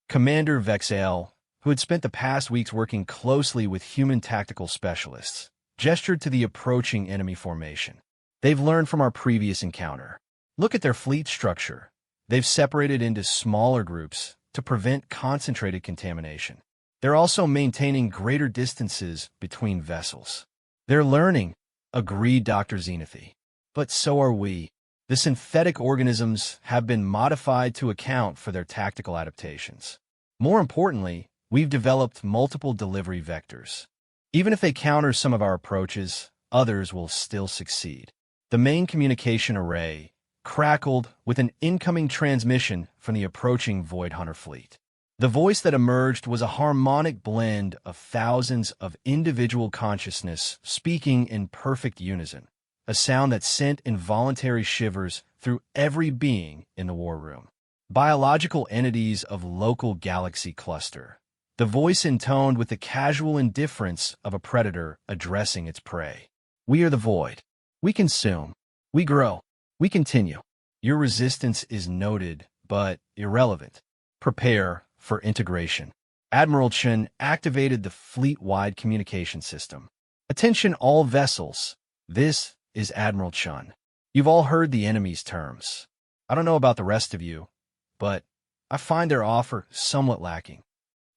Commander Vexale, who had spent the past weeks working closely with human tactical specialists, gestured to the approaching enemy formation. They've learned from our previous encounter. Look at their fleet structure. They've separated into smaller groups to prevent concentrated contamination. They're also maintaining greater distances between vessels. They're learning, agreed Dr. Xenothy. But so are we. The synthetic organisms have been modified to account for their tactical adaptations. More importantly, we've developed multiple delivery vectors. Even if they counter some of our approaches, others will still succeed. The main communication array crackled with an incoming transmission from the approaching Void Hunter fleet. The voice that emerged was a harmonic blend of thousands of individual consciousness speaking in perfect unison, a sound that sent involuntary shivers through every being in the war room. Biological entities of local galaxy cluster, the voice intoned with the casual indifference of a predator addressing its prey. "We are the Void. We consume. We grow. We continue. Your resistance is noted, but irrelevant. Prepare for integration." Admiral Chen activated the fleet-wide communication system. "Attention all vessels. This is Admiral Chen. You've all heard the enemy's terms. I don't know about the rest of you, but I find their offer somewhat lacking."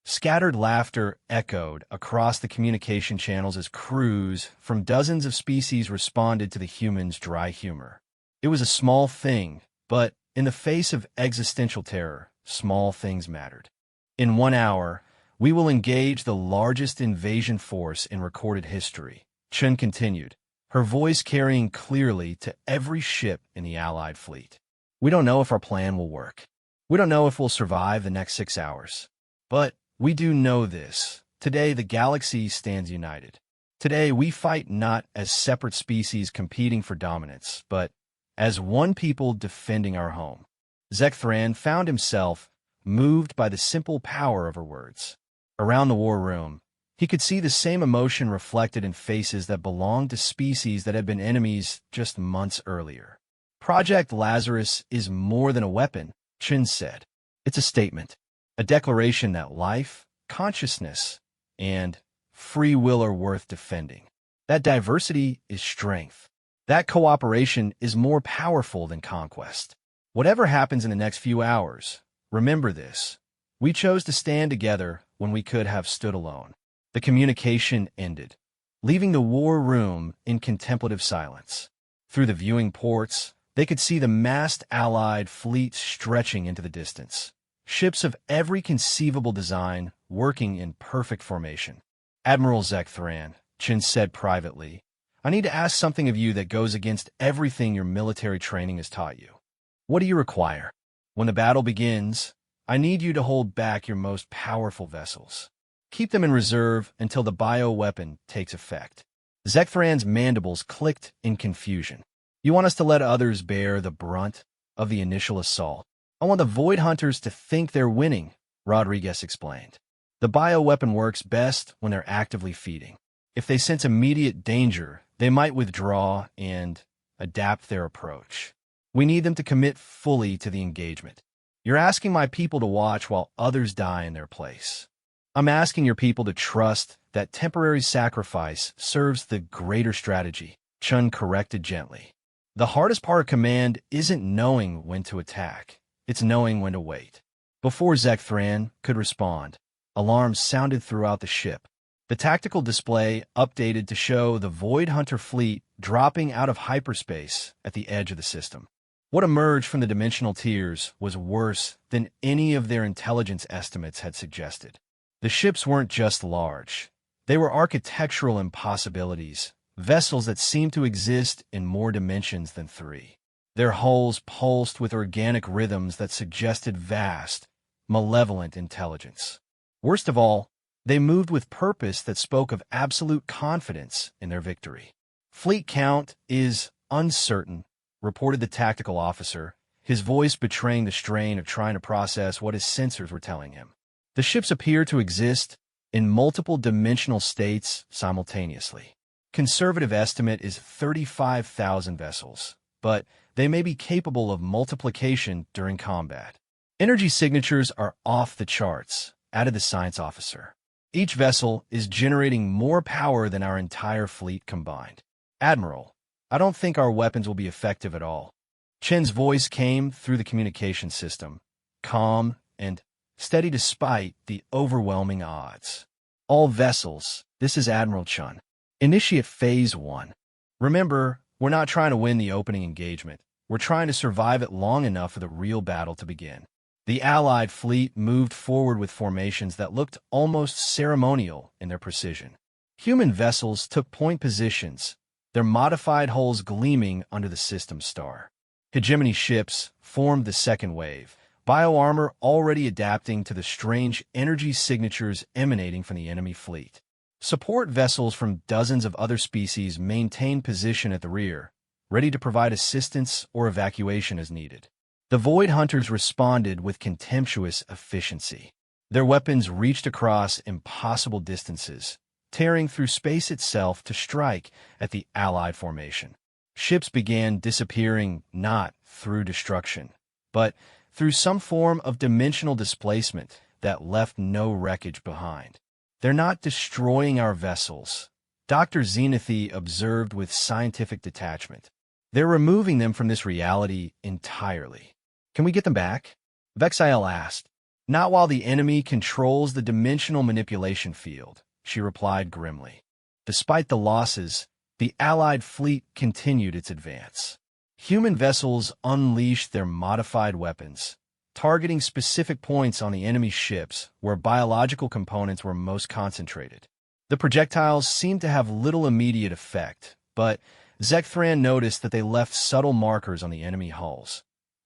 Scattered laughter echoed across the communication channels as crews from dozens of species responded to the humans' dry humor. It was a small thing, but in the face of existential terror, small things mattered. "In 1 hour, we will engage the largest invasion force in recorded history," Chen continued, her voice carrying clearly to every ship in the Allied fleet. "We don't know if our plan will work. We don't know if we'll survive the next 6 hours. But we do know this. Today, the galaxy stands united. Today, we fight not as separate species competing for dominance, but as one people defending our home." Zekthran found himself moved by the simple power of her words. Around the war room, he could see the same emotion reflected in faces that belonged to species that had been enemies just months earlier. "Project Lazarus is more than a weapon," Chen said. "It's a statement. A declaration that life, consciousness, and free will are worth defending. That diversity is strength. That cooperation is more powerful than conquest. Whatever happens in the next few hours, remember this. We chose to stand together when we could have stood alone." The communication ended, leaving the war room in contemplative silence. Through the viewing ports, they could see the massed Allied fleet stretching into the distance. Ships of every conceivable design working in perfect formation. "Admiral Zekthran," Chen said privately, "I need to ask something of you that goes against everything your military training has taught you. What do you require? When the battle begins, I need you to hold back your most powerful vessels. Keep them in reserve until the bioweapon takes effect." Zekthran's mandibles clicked in confusion. "You want us to let others bear the brunt of the initial assault? I want the Void Hunters to think they're winning," Rodriguez explained. "The bioweapon works best when they're actively feeding. If they sense immediate danger, they might withdraw and adapt their approach. We need them to commit fully to the engagement. You're asking my people to watch while others die in their place. I'm asking your people to trust that temporary sacrifice serves the greater strategy," Chun corrected gently. "The hardest part of command isn't knowing when to attack. It's knowing when to wait." Before Zekthran could respond, alarms sounded throughout the ship. The tactical display updated to show the Void Hunter fleet dropping out of hyperspace at the edge of the system. What emerged from the dimensional tiers was worse than any of their intelligence estimates had suggested. The ships weren't just large. They were architectural impossibilities, vessels that seemed to exist in more dimensions than 3. Their hulls pulsed with organic rhythms that suggested vast, malevolent intelligence. Worst of all, they moved with purpose that spoke of absolute confidence in their victory. "Fleet count is uncertain," reported the tactical officer, his voice betraying the strain of trying to process what his sensors were telling him. "The ships appear to exist in multiple dimensional states simultaneously. Conservative estimate is 35,000 vessels, but they may be capable of multiplication during combat. Energy signatures are off the charts," added the science officer. "Each vessel is generating more power than our entire fleet combined. Admiral, I don't think our weapons will be effective at all." Chen's voice came through the communication system, calm and steady despite the overwhelming odds. "All vessels, this is Admiral Chen. Initiate Phase 1. Remember, we're not trying to win the opening engagement. We're trying to survive it long enough for the real battle to begin." The Allied fleet moved forward with formations that looked almost ceremonial in their precision. Human vessels took point positions, their modified hulls gleaming under the system star. Hegemony ships formed the second wave, bioarmor already adapting to the strange energy signatures emanating from the enemy fleet. Support vessels from dozens of other species maintained position at the rear, ready to provide assistance or evacuation as needed. The Void Hunters responded with contemptuous efficiency. Their weapons reached across impossible distances, tearing through space itself to strike at the Allied formation. Ships began disappearing not through destruction, but through some form of dimensional displacement that left no wreckage behind. "They're not destroying our vessels," Dr. Xenothy observed with scientific detachment. "They're removing them from this reality entirely." "Can we get them back?" Vexiel asked. "Not while the enemy controls the dimensional manipulation field," she replied grimly. Despite the losses, the Allied fleet continued its advance. Human vessels unleashed their modified weapons, targeting specific points on the enemy ships where biological components were most concentrated. The projectiles seemed to have little immediate effect, but Zekthran noticed that they left subtle markers on the enemy hulls,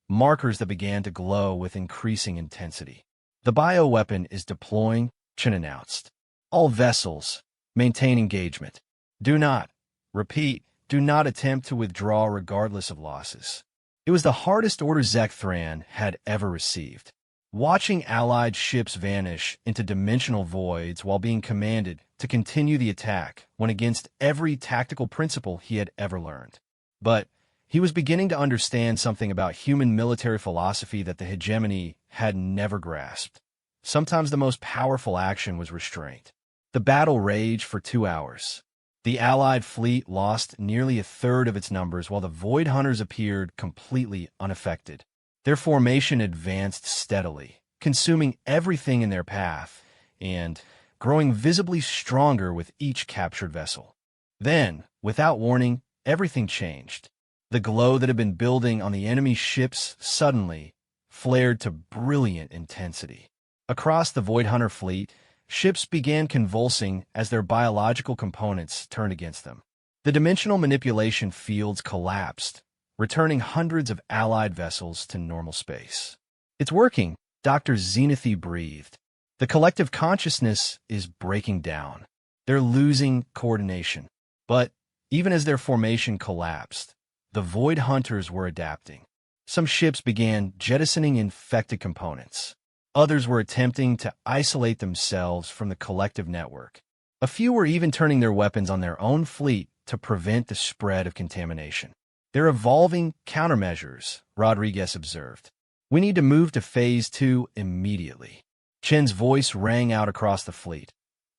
markers that began to glow with increasing intensity. "The bioweapon is deploying," Chen announced. "All vessels, maintain engagement. Do not, repeat, do not attempt to withdraw regardless of losses." It was the hardest order Zekthran had ever received. Watching Allied ships vanish into dimensional voids while being commanded to continue the attack went against every tactical principle he had ever learned. But he was beginning to understand something about human military philosophy that the hegemony had never grasped. Sometimes the most powerful action was restraint. The battle raged for 2 hours. The Allied fleet lost nearly a third of its numbers while the Void Hunters appeared completely unaffected. Their formation advanced steadily, consuming everything in their path and growing visibly stronger with each captured vessel. Then, without warning, everything changed. The glow that had been building on the enemy ships suddenly flared to brilliant intensity. Across the Void Hunter fleet, ships began convulsing as their biological components turned against them. The dimensional manipulation fields collapsed, returning hundreds of Allied vessels to normal space. "It's working," Dr. Xenothy breathed. "The collective consciousness is breaking down. They're losing coordination." But even as their formation collapsed, the Void Hunters were adapting. Some ships began jettisoning infected components. Others were attempting to isolate themselves from the collective network. A few were even turning their weapons on their own fleet to prevent the spread of contamination. "They're evolving countermeasures," Rodriguez observed. "We need to move to Phase 2 immediately." Chen's voice rang out across the fleet.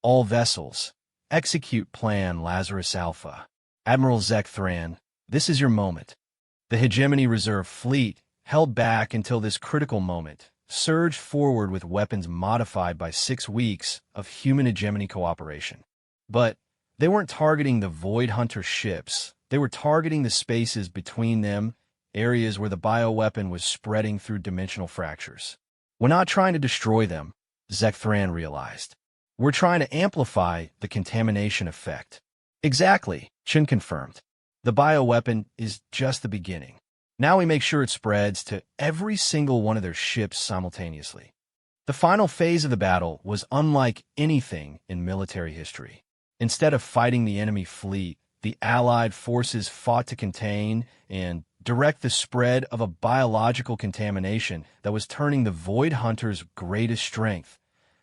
"All vessels, execute Plan Lazarus Alpha. Admiral Zekthran, this is your moment." The Hegemony Reserve Fleet, held back until this critical moment, surged forward with weapons modified by 6 weeks of human hegemony cooperation. But they weren't targeting the Void Hunter ships. They were targeting the spaces between them, areas where the bioweapon was spreading through dimensional fractures. "We're not trying to destroy them," Zekthran realized. "We're trying to amplify the contamination effect." "Exactly," Chen confirmed. "The bioweapon is just the beginning. Now we make sure it spreads to every single one of their ships simultaneously." The final phase of the battle was unlike anything in military history. Instead of fighting the enemy fleet, the Allied forces fought to contain and direct the spread of a biological contamination that was turning the Void Hunters' greatest strength,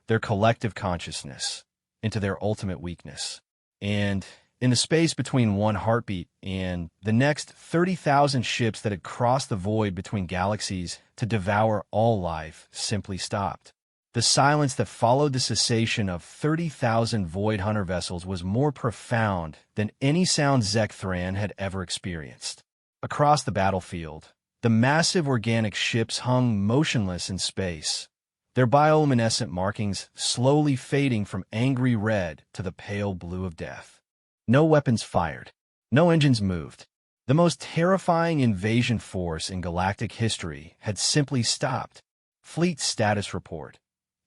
their collective consciousness, into their ultimate weakness. And in the space between one heartbeat and the next, 30,000 ships that had crossed the void between galaxies to devour all life simply stopped. The silence that followed the cessation of 30,000 Void Hunter vessels was more profound than any sound Zekthran had ever experienced. Across the battlefield, the massive organic ships hung motionless in space, their bioluminescent markings slowly fading from angry red to the pale blue of death. No weapons fired. No engines moved. The most terrifying invasion force in galactic history had simply stopped. "Fleet status report."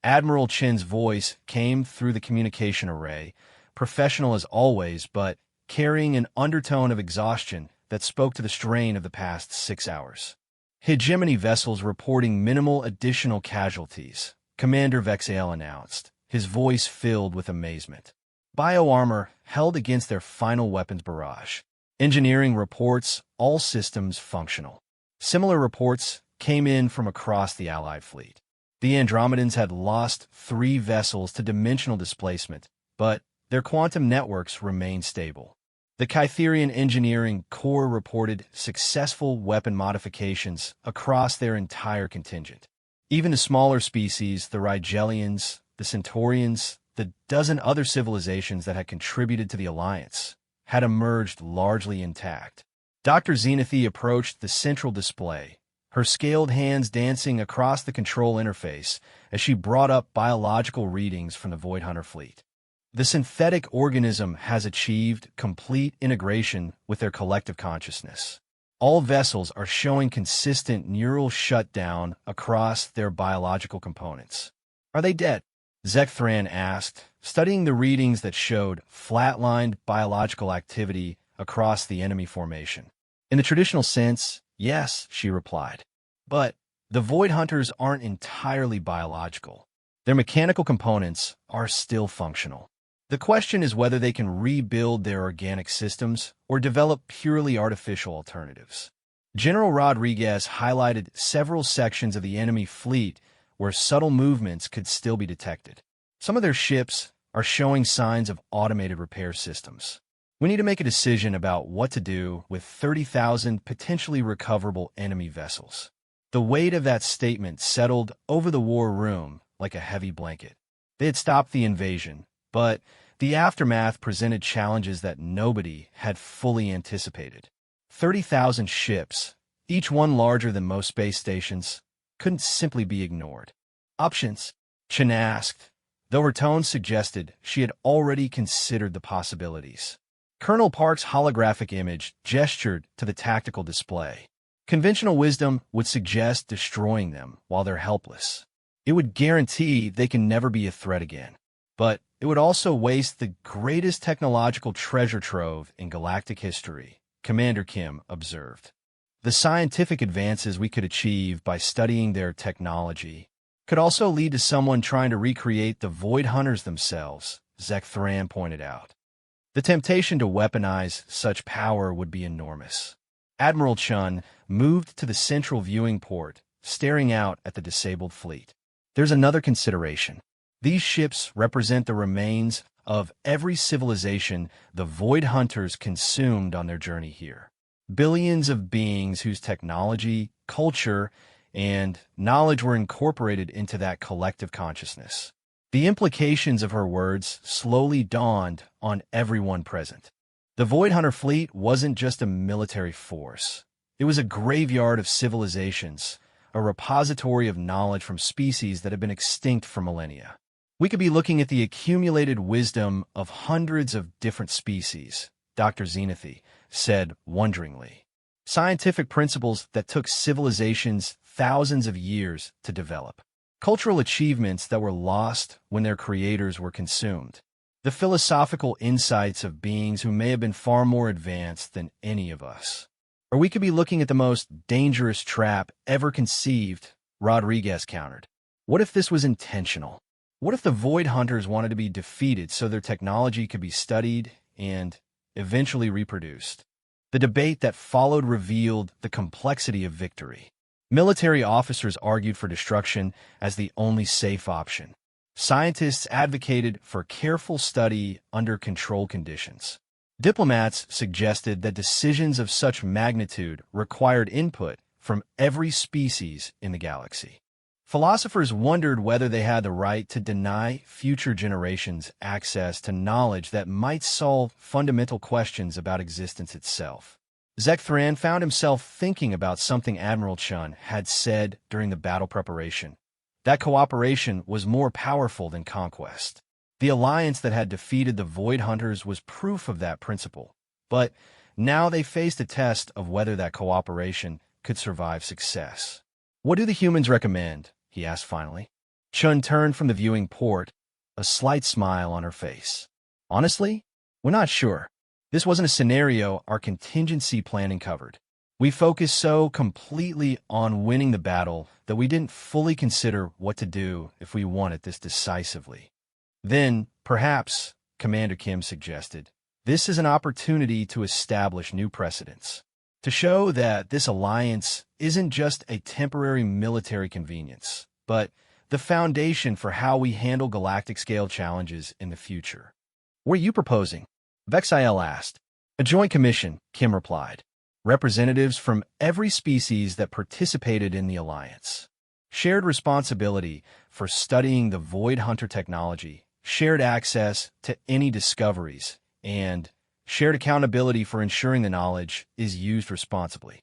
Admiral Chen's voice came through the communication array, professional as always, but carrying an undertone of exhaustion that spoke to the strain of the past 6 hours. "Hegemony vessels reporting minimal additional casualties," Commander Vexiel announced, his voice filled with amazement. "Bioarmor held against their final weapons barrage. Engineering reports all systems functional." Similar reports came in from across the Allied fleet. The Andromedans had lost 3 vessels to dimensional displacement, but their quantum networks remained stable. The Kytherian Engineering Corps reported successful weapon modifications across their entire contingent. Even the smaller species, the Rigelians, the Centaurians, the dozen other civilizations that had contributed to the Alliance, had emerged largely intact. Dr. Xenothy approached the central display, her scaled hands dancing across the control interface as she brought up biological readings from the Void Hunter fleet. The synthetic organism has achieved complete integration with their collective consciousness. All vessels are showing consistent neural shutdown across their biological components. Are they dead? Zekthran asked, studying the readings that showed flatlined biological activity across the enemy formation. In the traditional sense, yes, she replied. But the Void Hunters aren't entirely biological. Their mechanical components are still functional. The question is whether they can rebuild their organic systems or develop purely artificial alternatives. General Rodriguez highlighted several sections of the enemy fleet where subtle movements could still be detected. Some of their ships are showing signs of automated repair systems. We need to make a decision about what to do with 30,000 potentially recoverable enemy vessels. The weight of that statement settled over the war room like a heavy blanket. They had stopped the invasion, but the aftermath presented challenges that nobody had fully anticipated. 30,000 ships, each one larger than most space stations, couldn't simply be ignored. Options? Chen asked, though her tone suggested she had already considered the possibilities. Colonel Park's holographic image gestured to the tactical display. Conventional wisdom would suggest destroying them while they're helpless. It would guarantee they can never be a threat again. But it would also waste the greatest technological treasure trove in galactic history, Commander Kim observed. The scientific advances we could achieve by studying their technology could also lead to someone trying to recreate the Void Hunters themselves, Zekthran pointed out. The temptation to weaponize such power would be enormous. Admiral Chun moved to the central viewing port, staring out at the disabled fleet. There's another consideration. These ships represent the remains of every civilization the Void Hunters consumed on their journey here. Billions of beings whose technology, culture, and knowledge were incorporated into that collective consciousness. The implications of her words slowly dawned on everyone present. The Void Hunter fleet wasn't just a military force. It was a graveyard of civilizations, a repository of knowledge from species that had been extinct for millennia. We could be looking at the accumulated wisdom of hundreds of different species, Dr. Xenothy said wonderingly. Scientific principles that took civilizations thousands of years to develop. Cultural achievements that were lost when their creators were consumed. The philosophical insights of beings who may have been far more advanced than any of us. Or we could be looking at the most dangerous trap ever conceived, Rodriguez countered. What if this was intentional? What if the Void Hunters wanted to be defeated so their technology could be studied and eventually reproduced? The debate that followed revealed the complexity of victory. Military officers argued for destruction as the only safe option. Scientists advocated for careful study under controlled conditions. Diplomats suggested that decisions of such magnitude required input from every species in the galaxy. Philosophers wondered whether they had the right to deny future generations access to knowledge that might solve fundamental questions about existence itself. Zekthran found himself thinking about something Admiral Chun had said during the battle preparation. That cooperation was more powerful than conquest. The alliance that had defeated the Void Hunters was proof of that principle. But now they faced a test of whether that cooperation could survive success. What do the humans recommend? He asked finally. Chun turned from the viewing port, a slight smile on her face. Honestly, we're not sure. This wasn't a scenario our contingency planning covered. We focused so completely on winning the battle that we didn't fully consider what to do if we won it this decisively. Then, perhaps, Commander Kim suggested, this is an opportunity to establish new precedents, to show that this alliance isn't just a temporary military convenience, but the foundation for how we handle galactic-scale challenges in the future. What are you proposing? Vexiel asked. A joint commission, Kim replied. Representatives from every species that participated in the alliance. Shared responsibility for studying the Void Hunter technology, shared access to any discoveries, and shared accountability for ensuring the knowledge is used responsibly.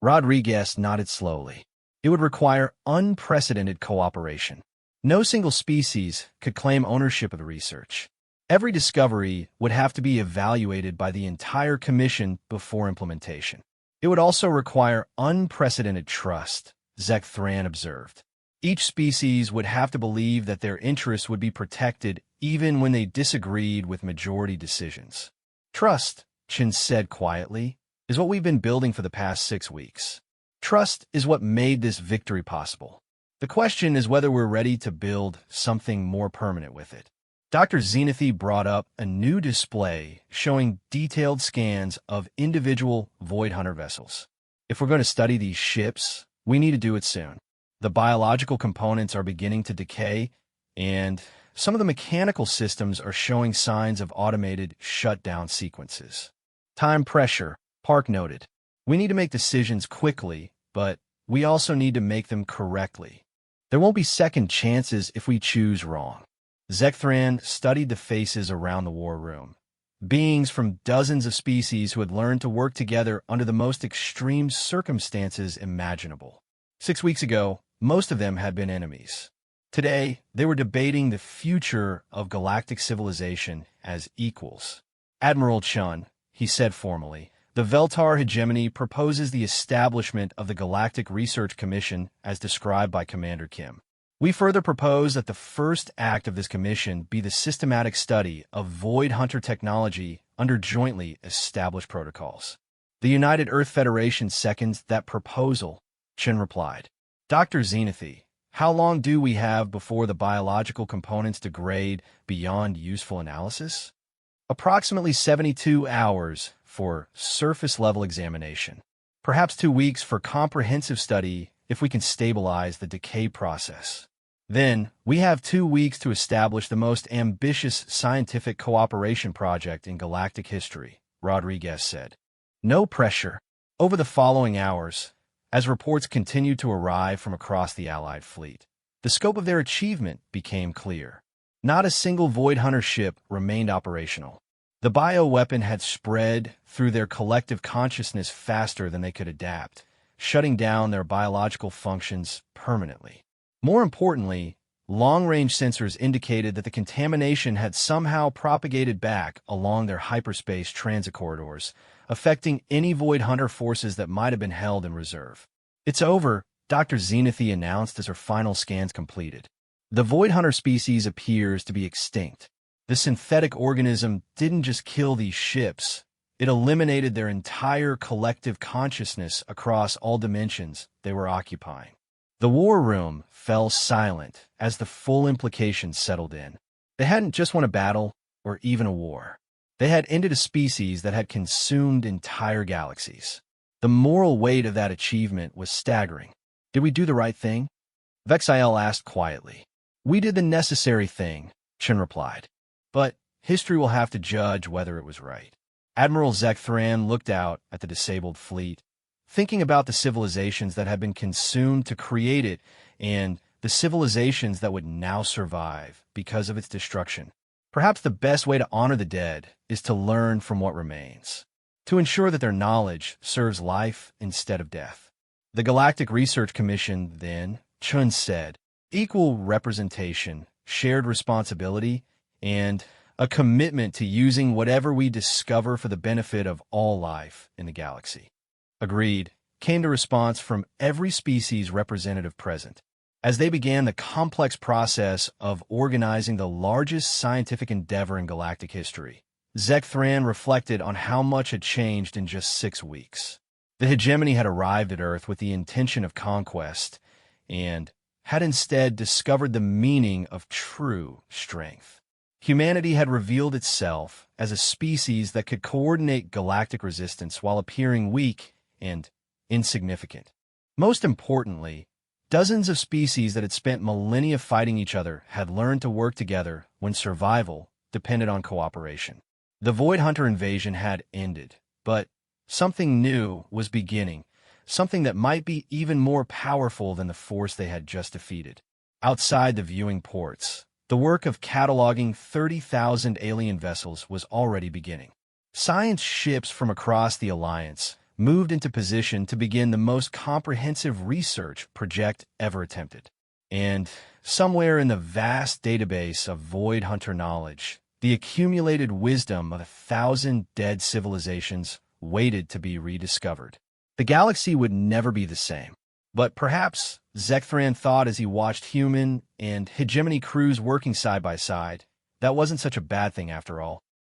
Rodriguez nodded slowly. It would require unprecedented cooperation. No single species could claim ownership of the research. Every discovery would have to be evaluated by the entire commission before implementation. It would also require unprecedented trust, Zek Thran observed. Each species would have to believe that their interests would be protected even when they disagreed with majority decisions. Trust, Chin said quietly, is what we've been building for the past 6 weeks. Trust is what made this victory possible. The question is whether we're ready to build something more permanent with it. Dr. Zenithy brought up a new display showing detailed scans of individual Void Hunter vessels. If we're going to study these ships, we need to do it soon. The biological components are beginning to decay, and some of the mechanical systems are showing signs of automated shutdown sequences. Time pressure, Park noted. We need to make decisions quickly, but we also need to make them correctly. There won't be second chances if we choose wrong. Zekthran studied the faces around the war room. Beings from dozens of species who had learned to work together under the most extreme circumstances imaginable. 6 weeks ago, most of them had been enemies. Today, they were debating the future of galactic civilization as equals. Admiral Chun, he said formally, the Veltar hegemony proposes the establishment of the Galactic Research Commission as described by Commander Kim. We further propose that the first act of this commission be the systematic study of Void Hunter technology under jointly established protocols. The United Earth Federation seconds that proposal, Chen replied. Dr. Zenithy, how long do we have before the biological components degrade beyond useful analysis? Approximately 72 hours for surface-level examination. Perhaps 2 weeks for comprehensive study if we can stabilize the decay process. Then, we have 2 weeks to establish the most ambitious scientific cooperation project in galactic history, Rodriguez said. No pressure. Over the following hours, as reports continued to arrive from across the Allied fleet, the scope of their achievement became clear. Not a single Void Hunter ship remained operational. The bioweapon had spread through their collective consciousness faster than they could adapt, shutting down their biological functions permanently. More importantly, long-range sensors indicated that the contamination had somehow propagated back along their hyperspace transit corridors, affecting any Void Hunter forces that might have been held in reserve. It's over, Dr. Zenithy announced as her final scans completed. The Void Hunter species appears to be extinct. The synthetic organism didn't just kill these ships, it eliminated their entire collective consciousness across all dimensions they were occupying. The war room fell silent as the full implications settled in. They hadn't just won a battle or even a war. They had ended a species that had consumed entire galaxies. The moral weight of that achievement was staggering. Did we do the right thing? Vexiel asked quietly. We did the necessary thing, Chen replied. But history will have to judge whether it was right. Admiral Zekthran looked out at the disabled fleet, thinking about the civilizations that had been consumed to create it and the civilizations that would now survive because of its destruction. Perhaps the best way to honor the dead is to learn from what remains, to ensure that their knowledge serves life instead of death. The Galactic Research Commission, then, Chun said, equal representation, shared responsibility, and a commitment to using whatever we discover for the benefit of all life in the galaxy. Agreed, came the response from every species representative present. As they began the complex process of organizing the largest scientific endeavor in galactic history, Zekthran reflected on how much had changed in just 6 weeks. The hegemony had arrived at Earth with the intention of conquest, and had instead discovered the meaning of true strength. Humanity had revealed itself as a species that could coordinate galactic resistance while appearing weak and insignificant. Most importantly, Dozens of species that had spent millennia fighting each other had learned to work together when survival depended on cooperation. The Void Hunter invasion had ended, but something new was beginning, something that might be even more powerful than the force they had just defeated. Outside the viewing ports, the work of cataloging 30,000 alien vessels was already beginning. Science ships from across the Alliance moved into position to begin the most comprehensive research project ever attempted. And somewhere in the vast database of Void Hunter knowledge, the accumulated wisdom of 1,000 dead civilizations waited to be rediscovered. The galaxy would never be the same. But perhaps, Zekthran thought as he watched human and hegemony crews working side by side, that wasn't such a bad thing after all.